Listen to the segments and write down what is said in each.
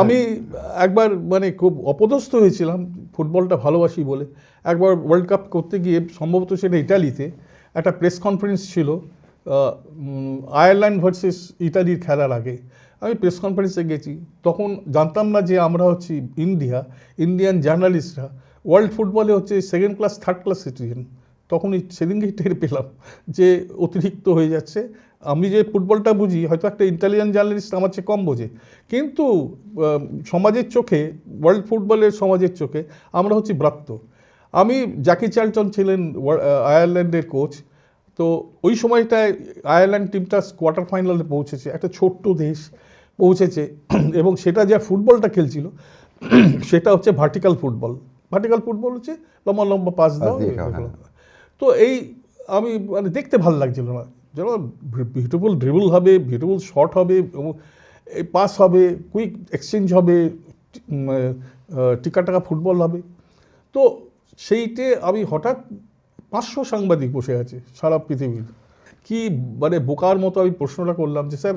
আমি একবার মানে খুব অপদস্থ হয়েছিলাম ফুটবলটা ভালোবাসি বলে। একবার ওয়ার্ল্ড কাপ করতে গিয়ে সম্ভবত সেটা ইটালিতে একটা প্রেস কনফারেন্স ছিল আয়ারল্যান্ড ভার্সেস ইটালির খেলার আগে। আমি প্রেস কনফারেন্সে গেছি, তখন জানতাম না যে আমরা হচ্ছি ইন্ডিয়ান জার্নালিস্টরা ওয়ার্ল্ড ফুটবলে হচ্ছে second class third class citizen. তখনই সেদিনকেই টের পেলাম যে অতিরিক্ত হয়ে যাচ্ছে। আমি যে ফুটবলটা বুঝি, হয়তো একটা ইন্টেলিজেন্ট জার্নালিস্ট আমার চেয়ে কম বোঝে, কিন্তু সমাজের চোখে, ওয়ার্ল্ড ফুটবলের সমাজের চোখে আমরা হচ্ছি ব্রাত্য। আমি জ্যাকি চার্লটন ছিলেন আয়ারল্যান্ডের কোচ, তো ওই সময়টায় আয়ারল্যান্ড টিমটা কোয়ার্টার ফাইনালে পৌঁছেছে, একটা ছোট্ট দেশ পৌঁছেছে, এবং সেটা যা ফুটবলটা খেলছিল সেটা হচ্ছে ভার্টিক্যাল ফুটবল। ভার্টিক্যাল ফুটবল হচ্ছে লম্বা লম্বা পাস দাও। তো এই আমি মানে দেখতে ভালো লাগছিল না, যেন বিউটিফুল ড্রিবল হবে, বিউটিফুল শট হবে, পাস হবে, কুইক এক্সচেঞ্জ হবে, টিকা টাকা ফুটবল হবে। তো সেইটে আমি হঠাৎ 500 সাংবাদিক বসে আছে সারা পৃথিবীর, কি মানে বোকার মতো আমি প্রশ্নটা করলাম যে স্যার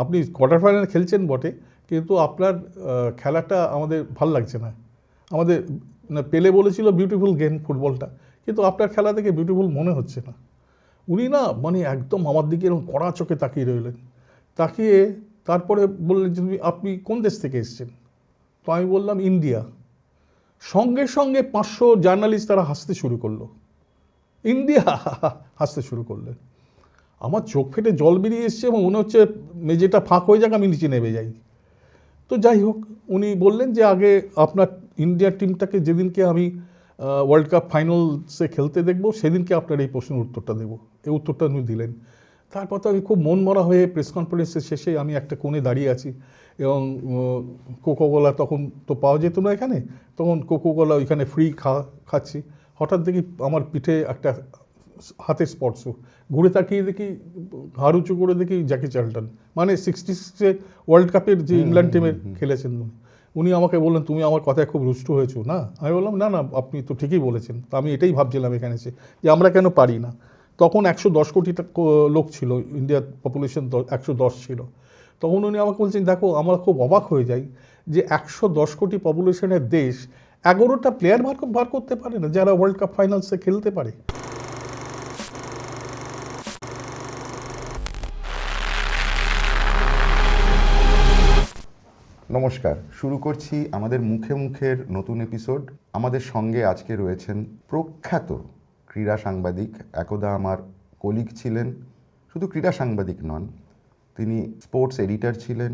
আপনি কোয়ার্টার ফাইনাল খেলছেন বটে, কিন্তু আপনার খেলাটা আমাদের ভাল লাগছে না। আমাদের পেলে বলেছিল বিউটিফুল গেম ফুটবলটা, কিন্তু আপনার খেলা থেকে বিউটিফুল মনে হচ্ছে না। উনি না মানে একদম আমার দিকে এরকম কড়া চোখে তাকিয়ে রইলেন, তাকিয়ে তারপরে বললেন যে আপনি কোন দেশ থেকে এসেছেন? তো আমি বললাম ইন্ডিয়া। সঙ্গে সঙ্গে 500 জার্নালিস্ট তারা হাসতে শুরু করলো, ইন্ডিয়া হাসতে শুরু করলেন। আমার চোখ ফেটে জল বেরিয়ে এসছে এবং মনে হচ্ছে মেঝেটা ফাঁক হয়ে যাক, আমি নিচে নেমে যাই। তো যাই হোক, উনি বললেন যে আগে আপনার ইন্ডিয়ার টিমটাকে যেদিনকে আমি ওয়ার্ল্ড কাপ ফাইনালসে খেলতে দেখব সেদিনকে আপনার এই প্রশ্নের উত্তরটা দেবো। এই উত্তরটা উনি দিলেন। তারপর তো আমি খুব মন মরা হয়ে প্রেস কনফারেন্সের শেষে আমি একটা কোণে দাঁড়িয়ে আছি, এবং কোকোকোলা তখন তো পাওয়া যেত না এখানে, তখন কোকোকোলা ওইখানে ফ্রি খাচ্ছি। হঠাৎ দেখি আমার পিঠে একটা হাতের স্পর্শ, ঘুরে তাকিয়ে দেখি, ঘাড় উঁচু করে দেখি জ্যাকি চার্লটন, মানে 66-এ ওয়ার্ল্ড কাপের যে ইংল্যান্ড টিমের খেলেছেন উনি আমাকে বললেন তুমি আমার কথায় খুব রুষ্ট হয়েছো না? আমি বললাম না না, আপনি তো ঠিকই বলেছেন। তো আমি এটাই ভাবছিলাম এখানে এসে যে আমরা কেন পারি না। তখন 110 কোটি লোক ছিল, ইন্ডিয়ার পপুলেশন 110 ছিল। তখন উনি আমাকে বলছেন দেখো, আমরা খুব অবাক হয়ে যাই যে 110 কোটি পপুলেশনের দেশ 11টা প্লেয়ার বার করতে পারে না যারা ওয়ার্ল্ড কাপ ফাইনালসে খেলতে পারে। নমস্কার, শুরু করছি আমাদের মুখে মুখের নতুন এপিসোড। আমাদের সঙ্গে আজকে রয়েছেন প্রখ্যাত ক্রীড়া সাংবাদিক, একদা আমার কলিগ ছিলেন। শুধু ক্রীড়া সাংবাদিক নন, তিনি স্পোর্টস এডিটর ছিলেন,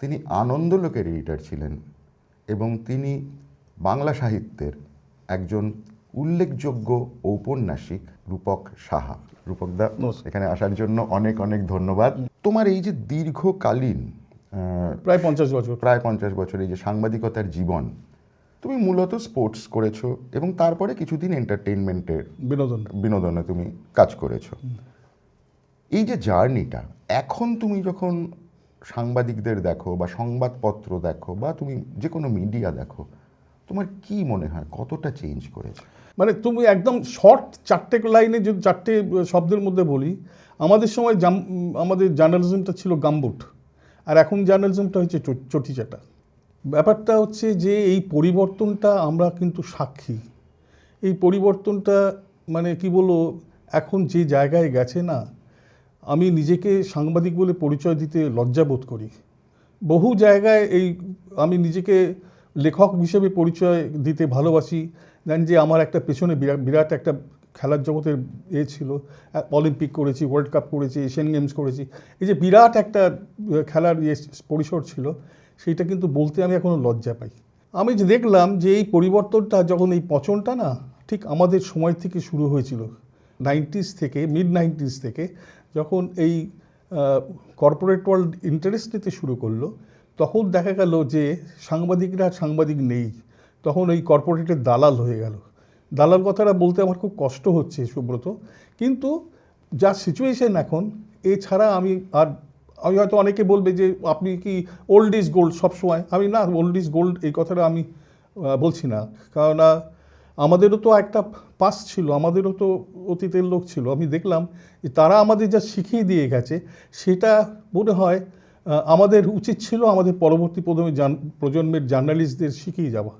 তিনি আনন্দলোকের এডিটর ছিলেন, এবং তিনি বাংলা সাহিত্যের একজন উল্লেখযোগ্য ঔপন্যাসিক রূপক সাহা। রূপকদা, এখানে আসার জন্য অনেক অনেক ধন্যবাদ। তোমার এই যে দীর্ঘকালীন প্রায় 50 বছর এই যে সাংবাদিকতার জীবন, তুমি মূলত স্পোর্টস করেছো এবং তারপরে কিছুদিন এন্টারটেইনমেন্টের বিনোদনে তুমি কাজ করেছো। এই যে জার্নিটা, এখন তুমি যখন সাংবাদিকদের দেখো বা সংবাদপত্র দেখো বা তুমি যে কোনো মিডিয়া দেখো, তোমার কি মনে হয় কতটা চেঞ্জ করেছে? মানে তুমি একদম শর্ট 4টে লাইনে যদি 4টে শব্দের মধ্যে বলি, আমাদের সময় আমাদের জার্নালিজমটা ছিল গাম্বুট, আর এখন জার্নালিজমটা হচ্ছে চটিচাটা। ব্যাপারটা হচ্ছে যে এই পরিবর্তনটা আমরা কিন্তু সাক্ষী। এই পরিবর্তনটা মানে কি বলবো, এখন যে জায়গায় গেছে না, আমি নিজেকে সাংবাদিক বলে পরিচয় দিতে লজ্জাবোধ করি। বহু জায়গায় আমি নিজেকে লেখক হিসেবে পরিচয় দিতে ভালোবাসি। দেন যে আমার একটা পেছনে বিরাট একটা খেলার জগতের ছিল, অলিম্পিক করেছি, ওয়ার্ল্ড কাপ করেছি, এশিয়ান গেমস করেছি, এই যে বিরাট একটা খেলার পরিসর ছিল, সেইটা কিন্তু বলতে আমি এখনও লজ্জা পাই। আমি যে দেখলাম যে এই পরিবর্তনটা, যখন এই পচনটা না ঠিক আমাদের সময় থেকে শুরু হয়েছিল, 90s থেকে, মিড-90s থেকে, যখন এই কর্পোরেট ওয়ার্ল্ড ইন্টারেস্ট নিতে শুরু করলো, তখন দেখা গেল যে সাংবাদিকরা সাংবাদিক নেই, তখন এই কর্পোরেটের দালাল হয়ে গেল। দালাল কথাটা বলতে আমার খুব কষ্ট হচ্ছে সুব্রত, কিন্তু যা সিচুয়েশন এখন, এছাড়া আমি হয়তো অনেকে বলবে যে আপনি কি ওল্ড ইজ গোল্ড সবসময়। আমি না, ওল্ড ইজ গোল্ড এই কথাটা আমি বলছি না, কারণ আমাদেরও তো একটা পাস ছিল, আমাদেরও তো অতীতের লোক ছিল। আমি দেখলাম যে তারা আমাদের যা শিখিয়ে দিয়ে গেছে, সেটা মনে হয় আমাদের উচিত ছিল আমাদের পরবর্তী প্রজন্মের জার্নালিস্টদের শিখিয়ে যাওয়া।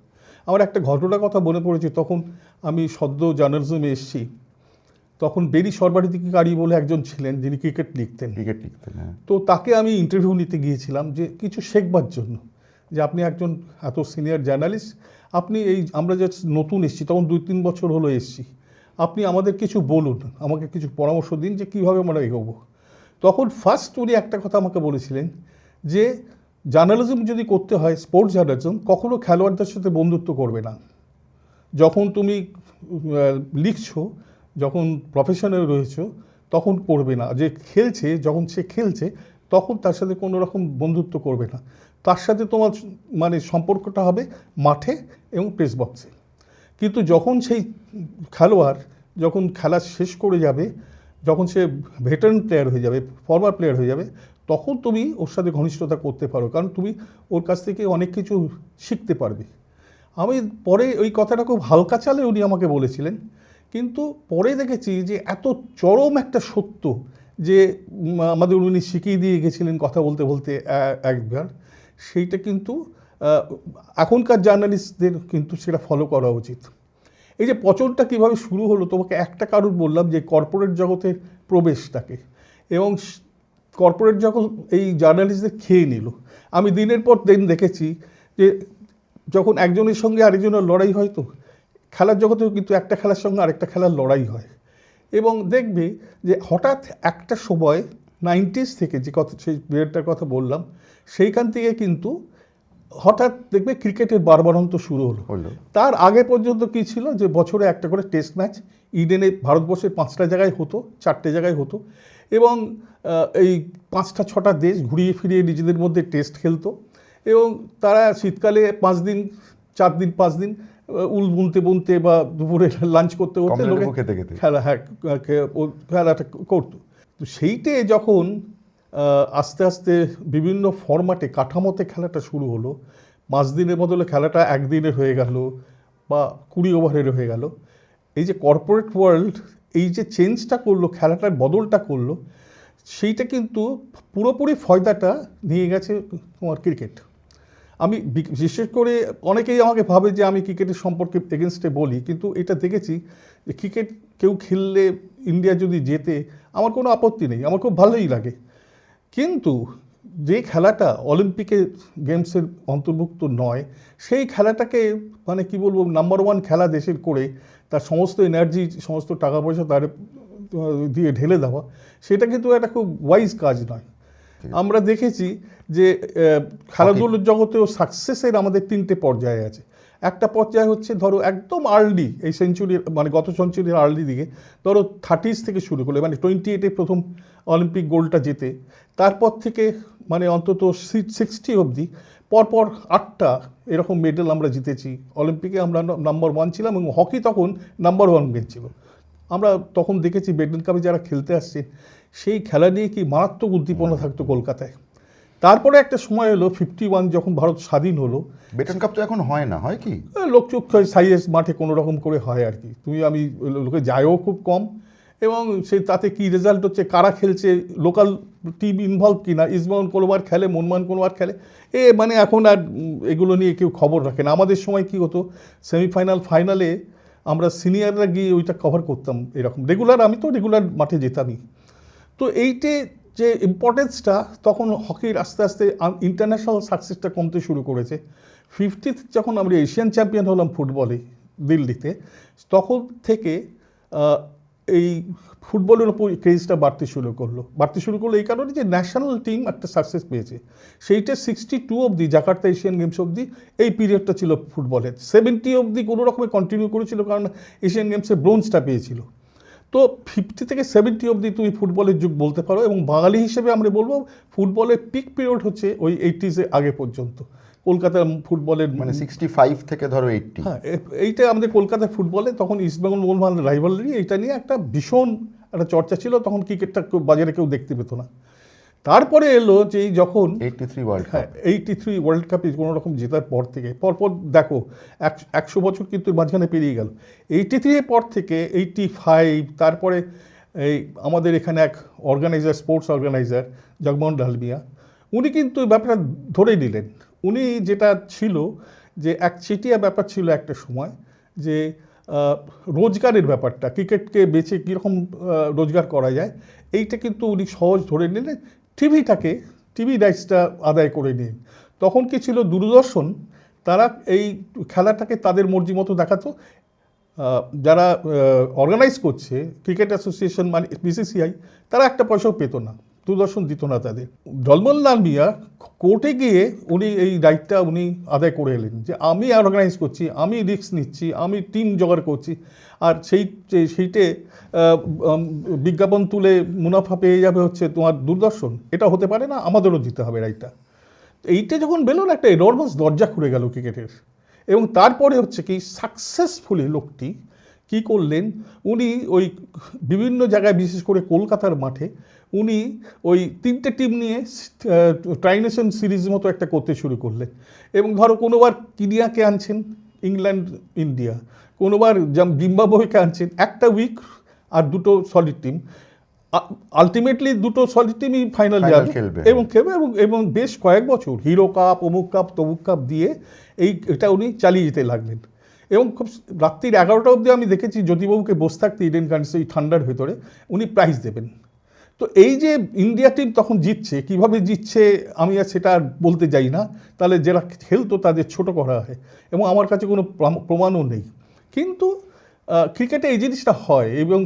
আমার একটা ঘটনার কথা মনে পড়েছে, তখন আমি সদ্য জার্নালিজমে এসেছি, তখন বেরি সর্বাধিকারী বলে একজন ছিলেন যিনি ক্রিকেট লিখতেন। হ্যাঁ। তো তাকে আমি ইন্টারভিউ নিতে গিয়েছিলাম যে কিছু শেখবার জন্য, যে আপনি একজন এত সিনিয়র জার্নালিস্ট, আপনি আমরা যে নতুন এসেছি, তখন 2-3 বছর হলো এসেছি, আপনি আমাদের কিছু বলুন, আমাকে কিছু পরামর্শ দিন যে কীভাবে আমরা এগোবো। তখন ফার্স্ট উনি একটা কথা আমাকে বলেছিলেন যে জার্নালিজম যদি করতে হয়, স্পোর্টস জার্নালিজম, কখনো খেলোয়াড়দের সাথে বন্ধুত্ব করবে না। যখন তুমি লিখছো, যখন প্রফেশনে রয়েছো, তখন করবে না। যে খেলছে, যখন সে খেলছে, তখন তার সাথে কোনো রকম বন্ধুত্ব করবে না। তার সাথে তোমার মানে সম্পর্কটা হবে মাঠে এবং প্রেস বক্সে। কিন্তু যখন সেই খেলোয়াড় যখন খেলা শেষ করে যাবে, যখন সে ভেটারান প্লেয়ার হয়ে যাবে, ফরওয়ার্ড প্লেয়ার হয়ে যাবে, তখন তুমি ওর সাথে ঘনিষ্ঠতা করতে পারো, কারণ তুমি ওর কাছ থেকে অনেক কিছু শিখতে পারবে। আমি পরে ওই কথাটা খুব হালকা চালে উনি আমাকে বলেছিলেন, কিন্তু পরে দেখেছি যে এত চরম একটা সত্য, যে আমাদের উনি শিখিয়ে দিয়ে গেছিলেন কথা বলতে বলতে একবার, সেইটা কিন্তু এখনকার জার্নালিস্টদের কিন্তু সেটা ফলো করা উচিত। এই যে পচনটা কীভাবে শুরু হলো, তোমাকে একটা কারণ বললাম, যে কর্পোরেট জগতের প্রবেশটাকে, এবং কর্পোরেট জগৎ এই জার্নালিস্টদের খেয়ে নিল। আমি দিনের পর দিন দেখেছি যে যখন একজনের সঙ্গে আরেকজনের লড়াই হয়, তো খেলার জগতেও কিন্তু একটা খেলার সঙ্গে আরেকটা খেলার লড়াই হয়। এবং দেখবে যে হঠাৎ একটা সময় 90s থেকে, যে কথা সেই পিরিয়ডটার কথা বললাম, সেইখান থেকে কিন্তু হঠাৎ দেখবে ক্রিকেটের বারবারন্ত শুরু হলো। তার আগে পর্যন্ত কী ছিল, যে বছরে একটা করে টেস্ট ম্যাচ ইডেনে ভারতবর্ষের 5টা জায়গায় হতো, 4টে জায়গায় হতো, এবং এই 5-6টা দেশ ঘুরিয়ে ফিরিয়ে নিজেদের মধ্যে টেস্ট খেলতো, এবং তারা শীতকালে 5 দিন 4 দিন 5 দিন উল বুনতে বুনতে বা দুপুরে লাঞ্চ করতে করতে লোকে খেলা খেলাটা করতো। তো সেইটে যখন আস্তে আস্তে বিভিন্ন ফরম্যাটে কাঠামোতে খেলাটা শুরু হলো, 5 দিনের বদলে খেলাটা 1 দিনের হয়ে গেল বা 20 ওভারের হয়ে গেল, এই যে কর্পোরেট ওয়ার্ল্ড এই যে চেঞ্জটা করলো, খেলাটার বদলটা করলো, সেইটা কিন্তু পুরোপুরি ফয়দাটা নিয়ে গেছে তোমার ক্রিকেট। আমি বিশেষ করে অনেকেই আমাকে ভাবে যে আমি ক্রিকেটের সম্পর্কে এগেনস্টে বলি, কিন্তু এটা দেখেছি যে ক্রিকেট কেউ খেললে, ইন্ডিয়া যদি জেতে, আমার কোনো আপত্তি নেই, আমার খুব ভালোই লাগে। কিন্তু যে খেলাটা অলিম্পিকে গেমসের অন্তর্ভুক্ত নয়, সেই খেলাটাকে মানে কি বলবো, নাম্বার 1 খেলা দেশের করে তার সমস্ত এনার্জি, সমস্ত টাকা পয়সা তার দিয়ে ঢেলে দেওয়া, সেটা কিন্তু একটা খুব ওয়াইজ কাজ নয়। আমরা দেখেছি যে খেলাধুলোর জগতেও সাকসেসের আমাদের 3টে পর্যায়ে আছে। একটা পর্যায়ে হচ্ছে ধরো একদম আর্লি, এই সেঞ্চুরির মানে গত সেঞ্চুরির আর্লি দিকে, ধরো 30s থেকে শুরু করলে, মানে 28-এ প্রথম অলিম্পিক গোল্ডটা জেতে, তারপর থেকে মানে অন্তত 60 অবধি পরপর 8টা এরকম মেডেল আমরা জিতেছি। অলিম্পিকে আমরা নাম্বার 1 ছিলাম, এবং হকি তখন নাম্বার 1 গেম ছিল। আমরা তখন দেখেছি বেডেন কাপে যারা খেলতে আসছে, সেই খেলা নিয়ে কি মারাত্মক উদ্দীপনা থাকতো কলকাতায়। তারপরে একটা সময় হলো 51, যখন ভারত স্বাধীন হলো। বেটন কাপ তো এখন হয় না, হয় কি লোকচুক সাইজ মাঠে কোনো রকম করে হয় আর কি, তুমি আমি লোকে যায়ও খুব কম, এবং সে তাতে কি রেজাল্ট হচ্ছে, কারা খেলছে, লোকাল টিম ইনভলভ কিনা, ইস্টবেঙ্গল কোনোবার খেলে, মোহনবাগান কোনোবার খেলে, মানে এখন আর এগুলো নিয়ে কেউ খবর রাখে না। আমাদের সময় কি হতো, সেমিফাইনাল ফাইনালে আমরা সিনিয়ররা গিয়ে ওইটা কভার করতাম এরকম, রেগুলার আমি তো রেগুলার মাঠে যেতামই। তো এইটে যে ইম্পর্টেন্সটা, তখন হকির আস্তে আস্তে ইন্টারন্যাশনাল সাকসেসটা কমতে শুরু করেছে। 50th যখন আমরা এশিয়ান চ্যাম্পিয়ন হলাম ফুটবলে দিল্লিতে, তখন থেকে এই ফুটবলের ওপর ক্রেজটা বাড়তে শুরু করলো এই কারণে যে ন্যাশনাল টিম একটা সাকসেস পেয়েছে। সেইটা 62 অবধি, জাকার্তা এশিয়ান গেমস অবধি এই পিরিয়ডটা ছিল ফুটবলের। 70 অবধি কোনো রকমে কন্টিনিউ করেছিল, কারণ এশিয়ান গেমসে ব্রোঞ্জটা পেয়েছিল। তো 50 থেকে 70 অবধি তুমি ফুটবলের যুগ বলতে পারো, এবং বাঙালি হিসেবে আমরা বলবো ফুটবলের পিক পিরিয়ড হচ্ছে ওই 80s আগে পর্যন্ত। কলকাতার ফুটবলের মানে 65 থেকে ধরো 80, হ্যাঁ, এইটা আমাদের কলকাতার ফুটবলে তখন ইস্টবেঙ্গল মোহনবাগান রাইভালরি, এইটা নিয়ে একটা ভীষণ একটা চর্চা ছিল। তখন ক্রিকেটটা বাজারে কেউ দেখতে পেত না। তারপরে এলো যে যখন 83 ওয়ার্ল্ড কাপে কোনো রকম জেতার পর থেকে, পরপর দেখো 100 বছর কিন্তু মাঝখানে পেরিয়ে গেল। 83 পর থেকে 85, তারপরে এই আমাদের এখানে এক organiser, sports organiser Jagmohan Dalmiya, উনি কিন্তু ব্যাপারটা ধরে নিলেন। উনি যেটা ছিল যে একচেটিয়া ব্যাপার ছিল একটা সময়, যে রোজগারের ব্যাপারটা, ক্রিকেটকে বেচে কীরকম রোজগার করা যায়, এইটা কিন্তু উনি সহজ ধরে নিলেন। টিভি রাইটসটা আদায় করে নিন। তখন কি ছিল, দূরদর্শন তারা এই খেলাটাকে তাদের মর্জি মতো দেখাতো। যারা অর্গানাইজ করছে, ক্রিকেট অ্যাসোসিয়েশন মানে বিসিসিআই, তারা একটা পয়সাও পেত না, দূরদর্শন দিত না তাদের। ঝলমল মিয়া কোর্টে গিয়ে উনি এই রাইটটা উনি আদায় করে এলেন, যে আমি অর্গানাইজ করছি, আমি রিস্ক নিচ্ছি, আমি টিম জোগাড় করছি, আর সেইটে বিজ্ঞাপন তুলে মুনাফা পেয়ে যাবে হচ্ছে তোমার দূরদর্শন। এটা হতে পারে না, আমাদেরও দিতে হবে রাইটটা। এইটা যখন বেরোল, একটা এনর্মাস দরজা খুলে গেল ক্রিকেটের। এবং তারপরে হচ্ছে কি, সাকসেসফুলি লোকটি কি করলেন, উনি ওই বিভিন্ন জায়গায়, বিশেষ করে কলকাতার মাঠে, উনি ওই 3টে টিম নিয়ে ট্রাইনেশন সিরিজ মতো একটা করতে শুরু করলেন। এবং ধরো কোনোবার কিনিয়াকে আনছেন, ইংল্যান্ড ইন্ডিয়া, কোনোবার জিম্বাবুয়েকে আনছেন, একটা উইক আর দুটো সলিড টিম। আলটিমেটলি দুটো সলিড টিমই ফাইনাল যাবে এবং খেলবে, এবং বেশ কয়েক বছর হিরো কাপ, অমুক কাপ, তমুক কাপ দিয়ে এটা উনি চালিয়ে যেতে লাগলেন। এবং খুব রাত্রির 11টা অবধি আমি দেখেছি জ্যোতিবাবুকে বসে থাকতে ইডেন গার্ডেন্সে, এই ঠান্ডার ভেতরে উনি প্রাইজ দেবেন। তো এই যে ইন্ডিয়া টিম তখন জিতছে, কিভাবে জিতছে আমি আর সেটা আর বলতে যাই না, তাহলে যারা খেলতো তাদের ছোট করা হয়, এবং আমার কাছে কোনো প্রমাণও নেই। কিন্তু ক্রিকেটে এই জিনিসটা হয়। এবং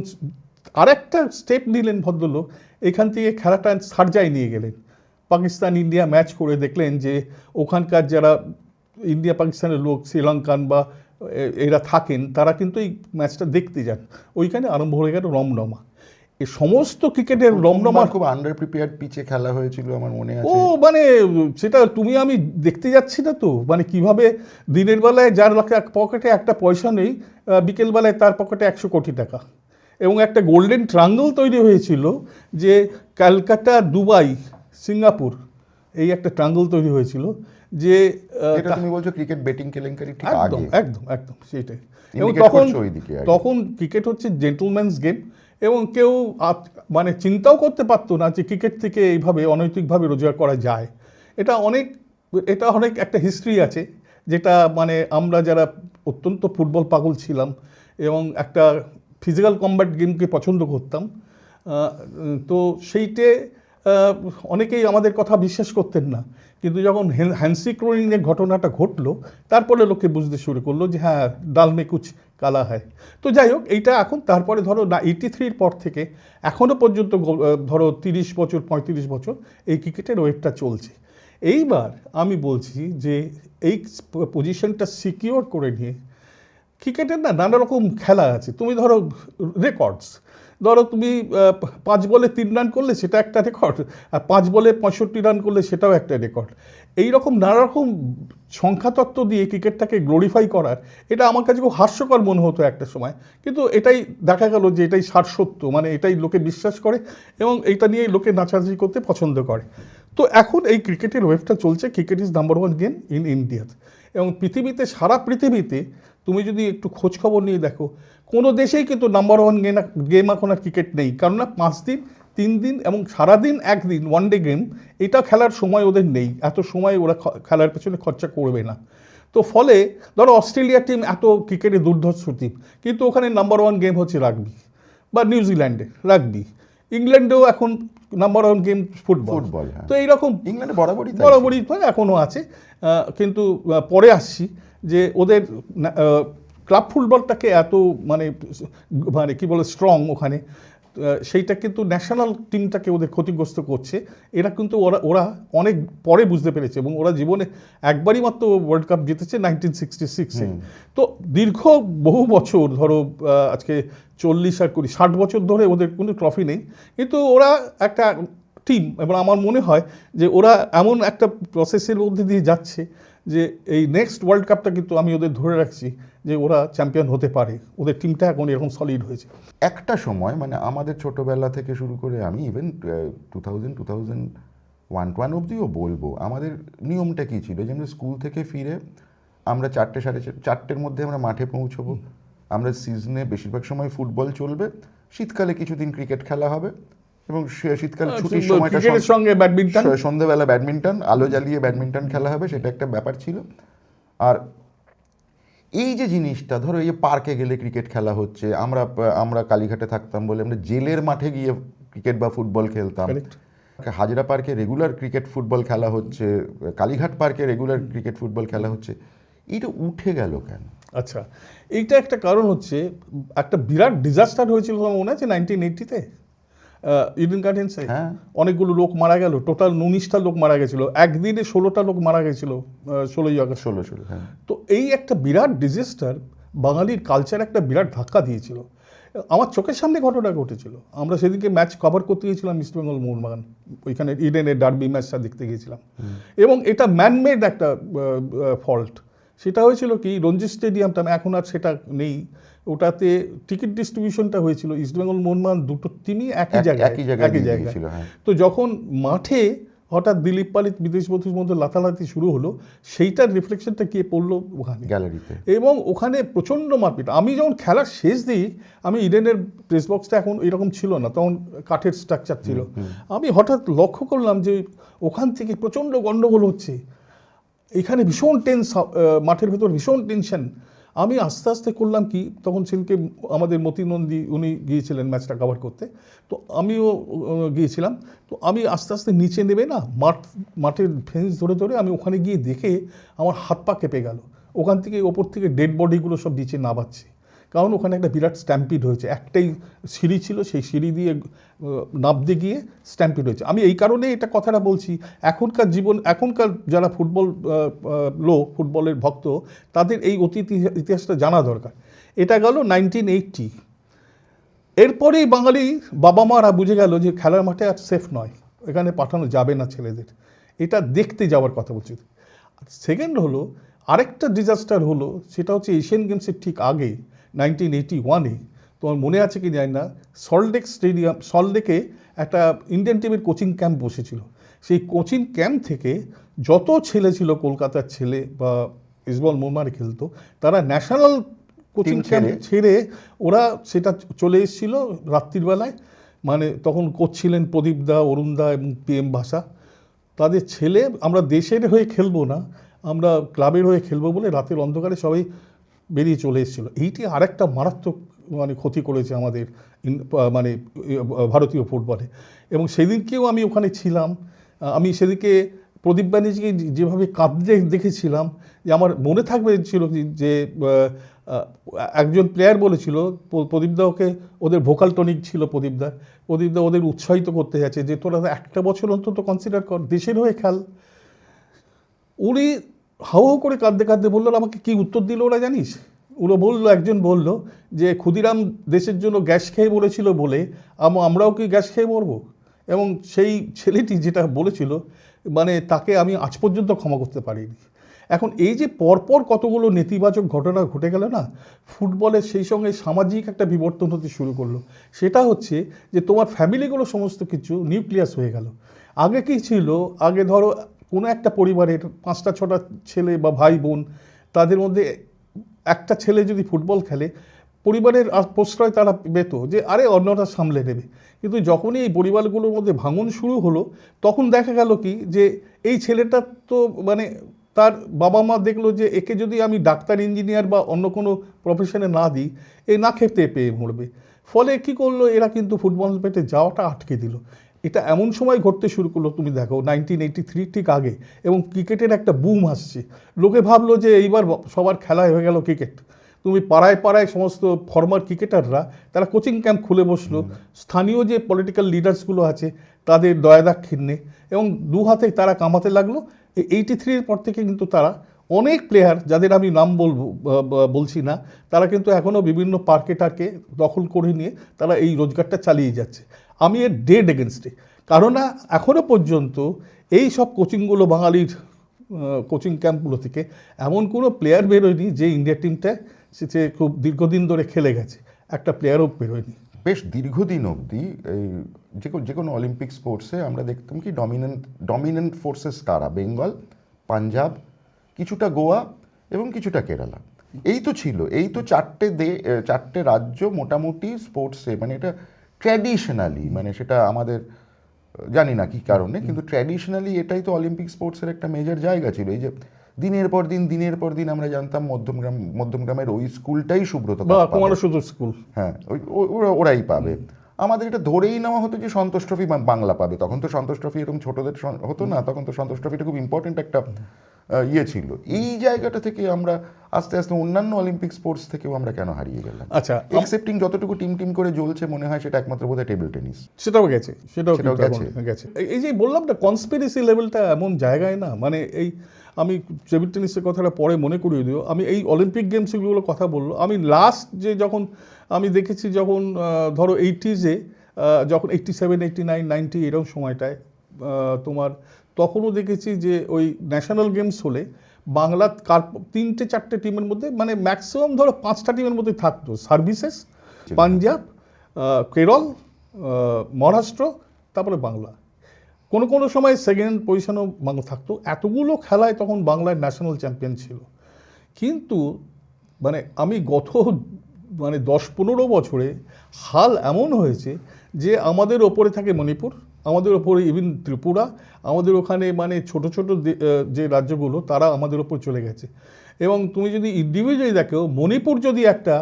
আরেকটা স্টেপ নিলেন ভদ্রলোক, এখান থেকে খেলাটা সারজায় নিয়ে গেলেন। পাকিস্তান ইন্ডিয়া ম্যাচ করে দেখলেন যে ওখানকার যারা ইন্ডিয়া পাকিস্তানের লোক, শ্রীলঙ্কান বা এরা থাকেন, তারা কিন্তু এই ম্যাচটা দেখতে যান। ওইখানে আরম্ভ হয়ে গেল রমরমা। এই সমস্ত ক্রিকেটের রমরমা, খুব আন্ডার প্রিপেয়ার্ড পিচে খেলা হয়েছিল আমার মনে আছে। ও মানে সেটা তুমি আমি দেখতে যাচ্ছি না তো, মানে কিভাবে দিনের বেলায় যার পকেটে একটা পয়সা নেই, বিকেলবেলায় তার পকেটে 100 কোটি টাকা। এবং একটা গোল্ডেন ট্রায়াঙ্গল তৈরি হয়েছিল, যে ক্যালকাটা, দুবাই, সিঙ্গাপুর, এই একটা ট্রায়াঙ্গল তৈরি হয়েছিল, যে তুমি বলছো ক্রিকেট বেটিং কেলেঙ্কারি ঠিক আগে। একদম একদম একদম সেইটাই। এবং তখন ক্রিকেট হচ্ছে জেন্টলম্যানস গেম, এবং কেউ মানে চিন্তাও করতে পারতো না যে ক্রিকেট থেকে এইভাবে অনৈতিকভাবে রোজগার করা যায়। এটা অনেক একটা হিস্ট্রি আছে, যেটা মানে আমরা যারা অত্যন্ত ফুটবল পাগল ছিলাম এবং একটা ফিজিক্যাল কম্ব্যাট গেমকে পছন্দ করতাম, তো সেইটে অনেকেই আমাদের কথা বিশ্বাস করতেন না। কিন্তু যখন হ্যান্সি ক্রোনিংয়ের ঘটনাটা ঘটলো, তারপরে লোকে বুঝতে শুরু করলো যে হ্যাঁ, ডাল মে কুছ কালা হয়। তো যাই হোক, এইটা এখন তারপরে ধরো 83 পর থেকে এখনও পর্যন্ত ধরো 30 বছর 35 বছর এই ক্রিকেটের ওয়েভটা চলছে। এইবার আমি বলছি যে এই পজিশনটা সিকিওর করে নিয়ে, ক্রিকেটের নানা রকম খেলা আছে। তুমি ধরো রেকর্ডস, ধরো তুমি 5 বলে 3 রান করলে সেটা একটা রেকর্ড, আর 5 বলে 65 রান করলে সেটাও একটা রেকর্ড। এইরকম নানা রকম সংখ্যাতত্ত্ব দিয়ে ক্রিকেটটাকে গ্লোরিফাই করার, এটা আমার কাছে খুব হাস্যকর মনে হতো একটা সময়। কিন্তু এটাই দেখা গেল যে এটাই সারসত্য, মানে এটাই লোকে বিশ্বাস করে এবং এইটা নিয়ে লোকে নাচানাচি করতে পছন্দ করে। তো এখন এই ক্রিকেটের ওয়েভটা চলছে, cricket is number 1 game in ইন্ডিয়াতে। এবং পৃথিবীতে, সারা পৃথিবীতে তুমি যদি একটু খোঁজখবর নিয়ে দেখো, কোনো দেশেই কিন্তু নাম্বার 1 গেম এখন আর ক্রিকেট নেই। কেননা 5 দিন, 3 দিন এবং সারাদিন একদিন ওয়ানডে গেম, এটা খেলার সময় ওদের নেই। এত সময় ওরা খেলার পেছনে খরচা করবে না। তো ফলে ধরো অস্ট্রেলিয়া টিম এত ক্রিকেটে দুর্ধর্ষ টিম, কিন্তু ওখানে নাম্বার 1 গেম হচ্ছে রাগবি, বা নিউজিল্যান্ডে রাগবি, ইংল্যান্ডেও এখন নাম্বার 1 গেম ফুটবল। তো এইরকম ইংল্যান্ডে বরাবরই এখনও আছে। কিন্তু পরে আসছি যে ওদের ক্লাব ফুটবলটাকে এত মানে কি বলে স্ট্রং ওখানে, সেইটা কিন্তু ন্যাশনাল টিমটাকে ওদের ক্ষতিগ্রস্ত করছে। এরা কিন্তু ওরা অনেক পরে বুঝতে পেরেছে, এবং ওরা জীবনে একবারই মাত্র ওয়ার্ল্ড কাপ জিতেছে 1966-এ। তো দীর্ঘ বহু বছর, ধরো আজকে 40 আর 60 বছর ধরে ওদের কোনো ট্রফি নেই, কিন্তু ওরা একটা টিম। এবং আমার মনে হয় যে ওরা এমন একটা প্রসেসের মধ্যে দিয়ে যাচ্ছে যে এই নেক্সট ওয়ার্ল্ড কাপটা কিন্তু আমি ওদের ধরে রাখছি যে ওরা চ্যাম্পিয়ন হতে পারে। ওদের টিমটা এখন এরকম সলিড হয়েছে। একটা সময় মানে আমাদের ছোটোবেলা থেকে শুরু করে, আমি ইভেন 2001 অবধিও বলবো, আমাদের নিয়মটা কী ছিল যে আমরা স্কুল থেকে ফিরে আমরা 4টে, 4:30-4টের মধ্যে আমরা মাঠে পৌঁছবো। আমরা সিজনে বেশিরভাগ সময় ফুটবল চলবে, শীতকালে কিছুদিন ক্রিকেট খেলা হবে, এবং শীতকাল ছুটির সময়টা ক্রিকেটের সঙ্গে ব্যাডমিন্টন, সন্ধ্যেবেলা ব্যাডমিন্টন, আলো জ্বালিয়ে ব্যাডমিন্টন খেলা হবে, সেটা একটা ব্যাপার ছিল। আর এই যে জিনিসটা, ধরো এই যে পার্কে গেলে ক্রিকেট খেলা হচ্ছে, আমরা কালীঘাটে থাকতাম বলে আমরা জেলের মাঠে গিয়ে ক্রিকেট বা ফুটবল খেলতাম। Correct. হাজরা পার্কে রেগুলার ক্রিকেট ফুটবল খেলা হচ্ছে, কালীঘাট পার্কে রেগুলার ক্রিকেট ফুটবল খেলা হচ্ছে, এটা উঠে গেল কেন? আচ্ছা, এইটা একটা কারণ হচ্ছে, একটা বিরাট ডিজাস্টার হয়েছিল তোমার মনে আছে 1980-তে ইডেন গার্ডেন্সে? হ্যাঁ। অনেকগুলো লোক মারা গেল, টোটাল 19টা লোক মারা গেছিল, একদিনে 16টা লোক মারা গেছিল 16ই আগস্ট। 16 হ্যাঁ। তো এই একটা বিরাট ডিজাস্টার বাঙালির কালচার একটা বিরাট ধাক্কা দিয়েছিল। আমার চোখের সামনে ঘটনা ঘটেছিল। আমরা সেদিকে ম্যাচ কভার করতে গিয়েছিলাম ইস্ট বেঙ্গল মোহনবাগান, ওইখানে ইডেনের ডার্বি ম্যাচটা দেখতে গিয়েছিলাম। এবং এটা ম্যানমেড একটা ফল্ট। সেটা হয়েছিল কি, রঞ্জি স্টেডিয়ামটা এখন আর সেটা নেই, ওটাতে টিকিট ডিস্ট্রিবিউশনটা হয়েছিল ইস্টবেঙ্গল মোহনবাগান দুটো টিমই একই জায়গায়। ছিল, হ্যাঁ। তো যখন মাঠে হঠাৎ দিলীপ পালিত বিদেশ বন্ধুর মধ্যে লাতালাতি শুরু হলো, সেইটার রিফ্লেকশনটা গিয়ে পড়লো ওখানে গ্যালারিতে, এবং ওখানে প্রচণ্ড মারপিট। আমি যখন খেলার শেষ দিই, আমি ইডেনের প্রেস বক্সটা এখন এরকম ছিল না, তখন কাঠের স্ট্রাকচার ছিল, আমি হঠাৎ লক্ষ্য করলাম যে ওখান থেকে প্রচণ্ড গণ্ডগোল হচ্ছে, এখানে ভীষণ টেন্স, মাঠের ভেতর ভীষণ টেনশন। আমি আস্তে আস্তে করলাম কি, তখন সেদিনকে আমাদের মতি নন্দী উনি গিয়েছিলেন ম্যাচটা কভার করতে, তো আমিও গিয়েছিলাম। তো আমি আস্তে আস্তে নিচে নেবে না মাঠের ফেন্স ধরে ধরে আমি ওখানে গিয়ে দেখে আমার হাত পা কেঁপে গেল। ওখান থেকে ওপর থেকে ডেড বডিগুলো সব নিচে নামাচ্ছে, কারণ ওখানে একটা বিরাট স্ট্যাম্পিড হয়েছে। একটাই সিঁড়ি ছিল, সেই সিঁড়ি দিয়ে নামতে গিয়ে স্ট্যাম্পিড হয়েছে। আমি এই কারণে এটা কথাটা বলছি, এখনকার যারা ফুটবলের ভক্ত, তাদের এই অতীত ইতিহাসটা জানা দরকার। এটা গেল 1980। এরপরেই বাঙালি বাবা মারা বুঝে গেল যে খেলার মাঠে আর সেফ নয়, এখানে পাঠানো যাবে না ছেলেদের, এটা দেখতে যাওয়ার কথা বলছি। সেকেন্ড হলো, আরেকটা ডিজাস্টার হলো, সেটা হচ্ছে এশিয়ান গেমসের ঠিক আগে 1981-এ, তোমার মনে আছে কি জানি না, সল্টলেকে একটা ইন্ডিয়ান টিমের কোচিং ক্যাম্প বসেছিল। সেই কোচিং ক্যাম্প থেকে যত ছেলে ছিল কলকাতার ছেলে বা ইস্টবেঙ্গল মোহনবাগানে খেলতো, তারা ন্যাশনাল কোচিং ক্যাম্প ছেড়ে ওরা সেটা চলে এসেছিল রাত্রির বেলায়। মানে তখন কোচ ছিলেন প্রদীপ দা, অরুণ দা এবং PM ভাষা। তাদের ছেলে, আমরা দেশের হয়ে খেলবো না, আমরা ক্লাবের হয়ে খেলবো বলে রাতের অন্ধকারে সবাই বেরিয়ে চলে এসেছিলো। এইটি আরেকটা মারাত্মক ক্ষতি করেছে আমাদের ভারতীয় ফুটবলে। এবং সেদিনকেও আমি ওখানে ছিলাম। আমি সেদিকে প্রদীপ ব্যানার্জিকে যেভাবে কাঁদতে দেখেছিলাম, যে আমার মনে থাকবে ছিল যে একজন প্লেয়ার বলেছিল, প্রদীপদা ওকে, ওদের ভোকাল টনিক ছিল প্রদীপদা ওদের উৎসাহিত করতে যাচ্ছে যে তোরা একটা বছর অন্তত কনসিডার কর, দেশের হয়ে খেল। উনি হাউ হাউ করে কাঁদতে কাঁদতে বললো, আমাকে কি উত্তর দিল ওরা জানিস? একজন বলল যে ক্ষুদিরাম দেশের জন্য গ্যাস খেয়ে বলেছিল বলে আমরাও কি গ্যাস খেয়ে মরবো? এবং সেই ছেলেটি যেটা বলেছিল, মানে তাকে আমি আজ পর্যন্ত ক্ষমা করতে পারিনি। এখন এই যে পরপর কতগুলো নেতিবাচক ঘটনা ঘটে গেল না, ফুটবলের সেই সঙ্গে সামাজিক একটা বিবর্তন হতে শুরু করলো। সেটা হচ্ছে যে তোমার ফ্যামিলিগুলো সমস্ত কিছু নিউক্লিয়াস হয়ে গেল। আগে কি ছিল, আগে ধরো কোনো একটা পরিবারের 5টা-6টা ছেলে বা ভাই বোন, তাদের মধ্যে একটা ছেলে যদি ফুটবল খেলে, পরিবারের প্রশ্রয় তারা পেত যে আরে অন্যটা সামলে নেবে। কিন্তু যখনই এই পরিবারগুলোর মধ্যে ভাঙন শুরু হলো, তখন দেখা গেল কি যে এই ছেলেটা তো মানে তার বাবা মা দেখলো যে একে যদি আমি ডাক্তার, ইঞ্জিনিয়ার বা অন্য কোনো প্রফেশনে না দিই, এ না খেতে পেয়ে মরবে। ফলে কি করলো, এরা কিন্তু ফুটবল পেটে যাওয়াটা আটকে দিল। এটা এমন সময় ঘটতে শুরু করলো, তুমি দেখো 1983 ঠিক আগে, এবং ক্রিকেটের একটা বুম আসছে। লোকে ভাবলো যে এইবার সবার খেলায় হয়ে গেল ক্রিকেট। তুমি পাড়ায় পাড়ায় সমস্ত ফর্মার ক্রিকেটাররা তারা কোচিং ক্যাম্প খুলে বসলো। স্থানীয় যে পলিটিক্যাল লিডার্সগুলো আছে তাদের দয়াদাক্ষিণ্যে, এবং দু হাতে তারা কামাতে লাগলো। 83-এর পর থেকে কিন্তু তারা অনেক প্লেয়ার, যাদের আমি নাম বলছি না, তারা কিন্তু এখনও বিভিন্ন পার্কে টার্কে দখল করে নিয়ে তারা এই রোজগারটা চালিয়ে যাচ্ছে। আমি এর ডেড এগেনস্টে, কারণ এখনও পর্যন্ত এই সব কোচিংগুলো, বাঙালির কোচিং ক্যাম্পগুলো থেকে এমন কোনো প্লেয়ার বেরোয়নি যে ইন্ডিয়া টিমটা সে খুব দীর্ঘদিন ধরে খেলে গেছে, একটা প্লেয়ারও বেরোয়নি। বেশ দীর্ঘদিন অবধি এই যে কোনো অলিম্পিক স্পোর্টসে আমরা দেখতাম কি ডমিনেন্ট ফোর্সেস কারা? বেঙ্গল, পাঞ্জাব, কিছুটা গোয়া এবং কিছুটা কেরালা। এই তো ছিল, এই তো চারটে রাজ্য মোটামুটি স্পোর্টসে, মানে এটা ট্র্যাডিশনালি, মানে সেটা আমাদের জানি না কি কারণে, কিন্তু ট্র্যাডিশনালি এটাই তো অলিম্পিক স্পোর্টসের একটা মেজর জায়গা ছিল। এই যে দিনের পর দিন আমরা জানতাম মধ্যমগ্রামের ওই স্কুলটাই সুব্রত বা কাপ পাবে। কুমার শুধু স্কুল, হ্যাঁ, ওরাই পাবে। আমাদের এটা ধরেই নেওয়া হতো যে সন্তোষ ট্রফি বাংলা পাবে। তখন তো সন্তোষ ট্রফি এরকম ছোটদের হতো না, তখন তো সন্তোষ ট্রফিটা খুব ইম্পর্টেন্ট একটা ইয়ে ছিল। এই জায়গাটা থেকে আমরা আস্তে আস্তে অন্যান্য অলিম্পিক স্পোর্টস থেকেও আমরা কেন হারিয়ে গেলাম? আচ্ছা এক্সেপ্টিং যতটুকু টিম করে জ্বলছে মনে হয় সেটা একমাত্র বোধহয় টেবিল টেনিস। সেটাও গেছে, সেটাও সেটাও কিন্তু গেছে। এখন গেছে। এই যে বললাম না, কনস্পিরেসি লেভেলটা এমন জায়গায় না, মানে এই আমি টেবিল টেনিসের কথাটা পরে মনে করিয়ে দিও। আমি এই অলিম্পিক গেমসগুলোর কথা বললো, আমি লাস্ট যে যখন আমি দেখেছি, যখন ধরো 80s-এ, যখন 87, 89, 90 এরকম সময়টায় তোমার, তখনও দেখেছি যে ওই ন্যাশনাল গেমস হলে বাংলা 3-4টে টিমের মধ্যে, মানে ম্যাক্সিমাম ধরো 5টা টিমের মধ্যে থাকতো। সার্ভিসেস, পাঞ্জাব, কেরল, মহারাষ্ট্র, তারপরে বাংলা। কোনো কোনো সময় সেকেন্ড পজিশনও বাংলা থাকতো। এতগুলো খেলায় তখন বাংলার ন্যাশনাল চ্যাম্পিয়ন ছিল। কিন্তু মানে আমি গত 10-15 বছরে হাল এমন হয়েছে যে আমাদের ওপরে থাকে মণিপুর, আমাদের ওপরে ইভিন ত্রিপুরা, আমাদের ওখানে মানে ছোট ছোট যে রাজ্যগুলো তারা আমাদের ওপর চলে গেছে। এবং তুমি যদি ইন্ডিভিজুয়ালি দেখো, মণিপুর যদি একটা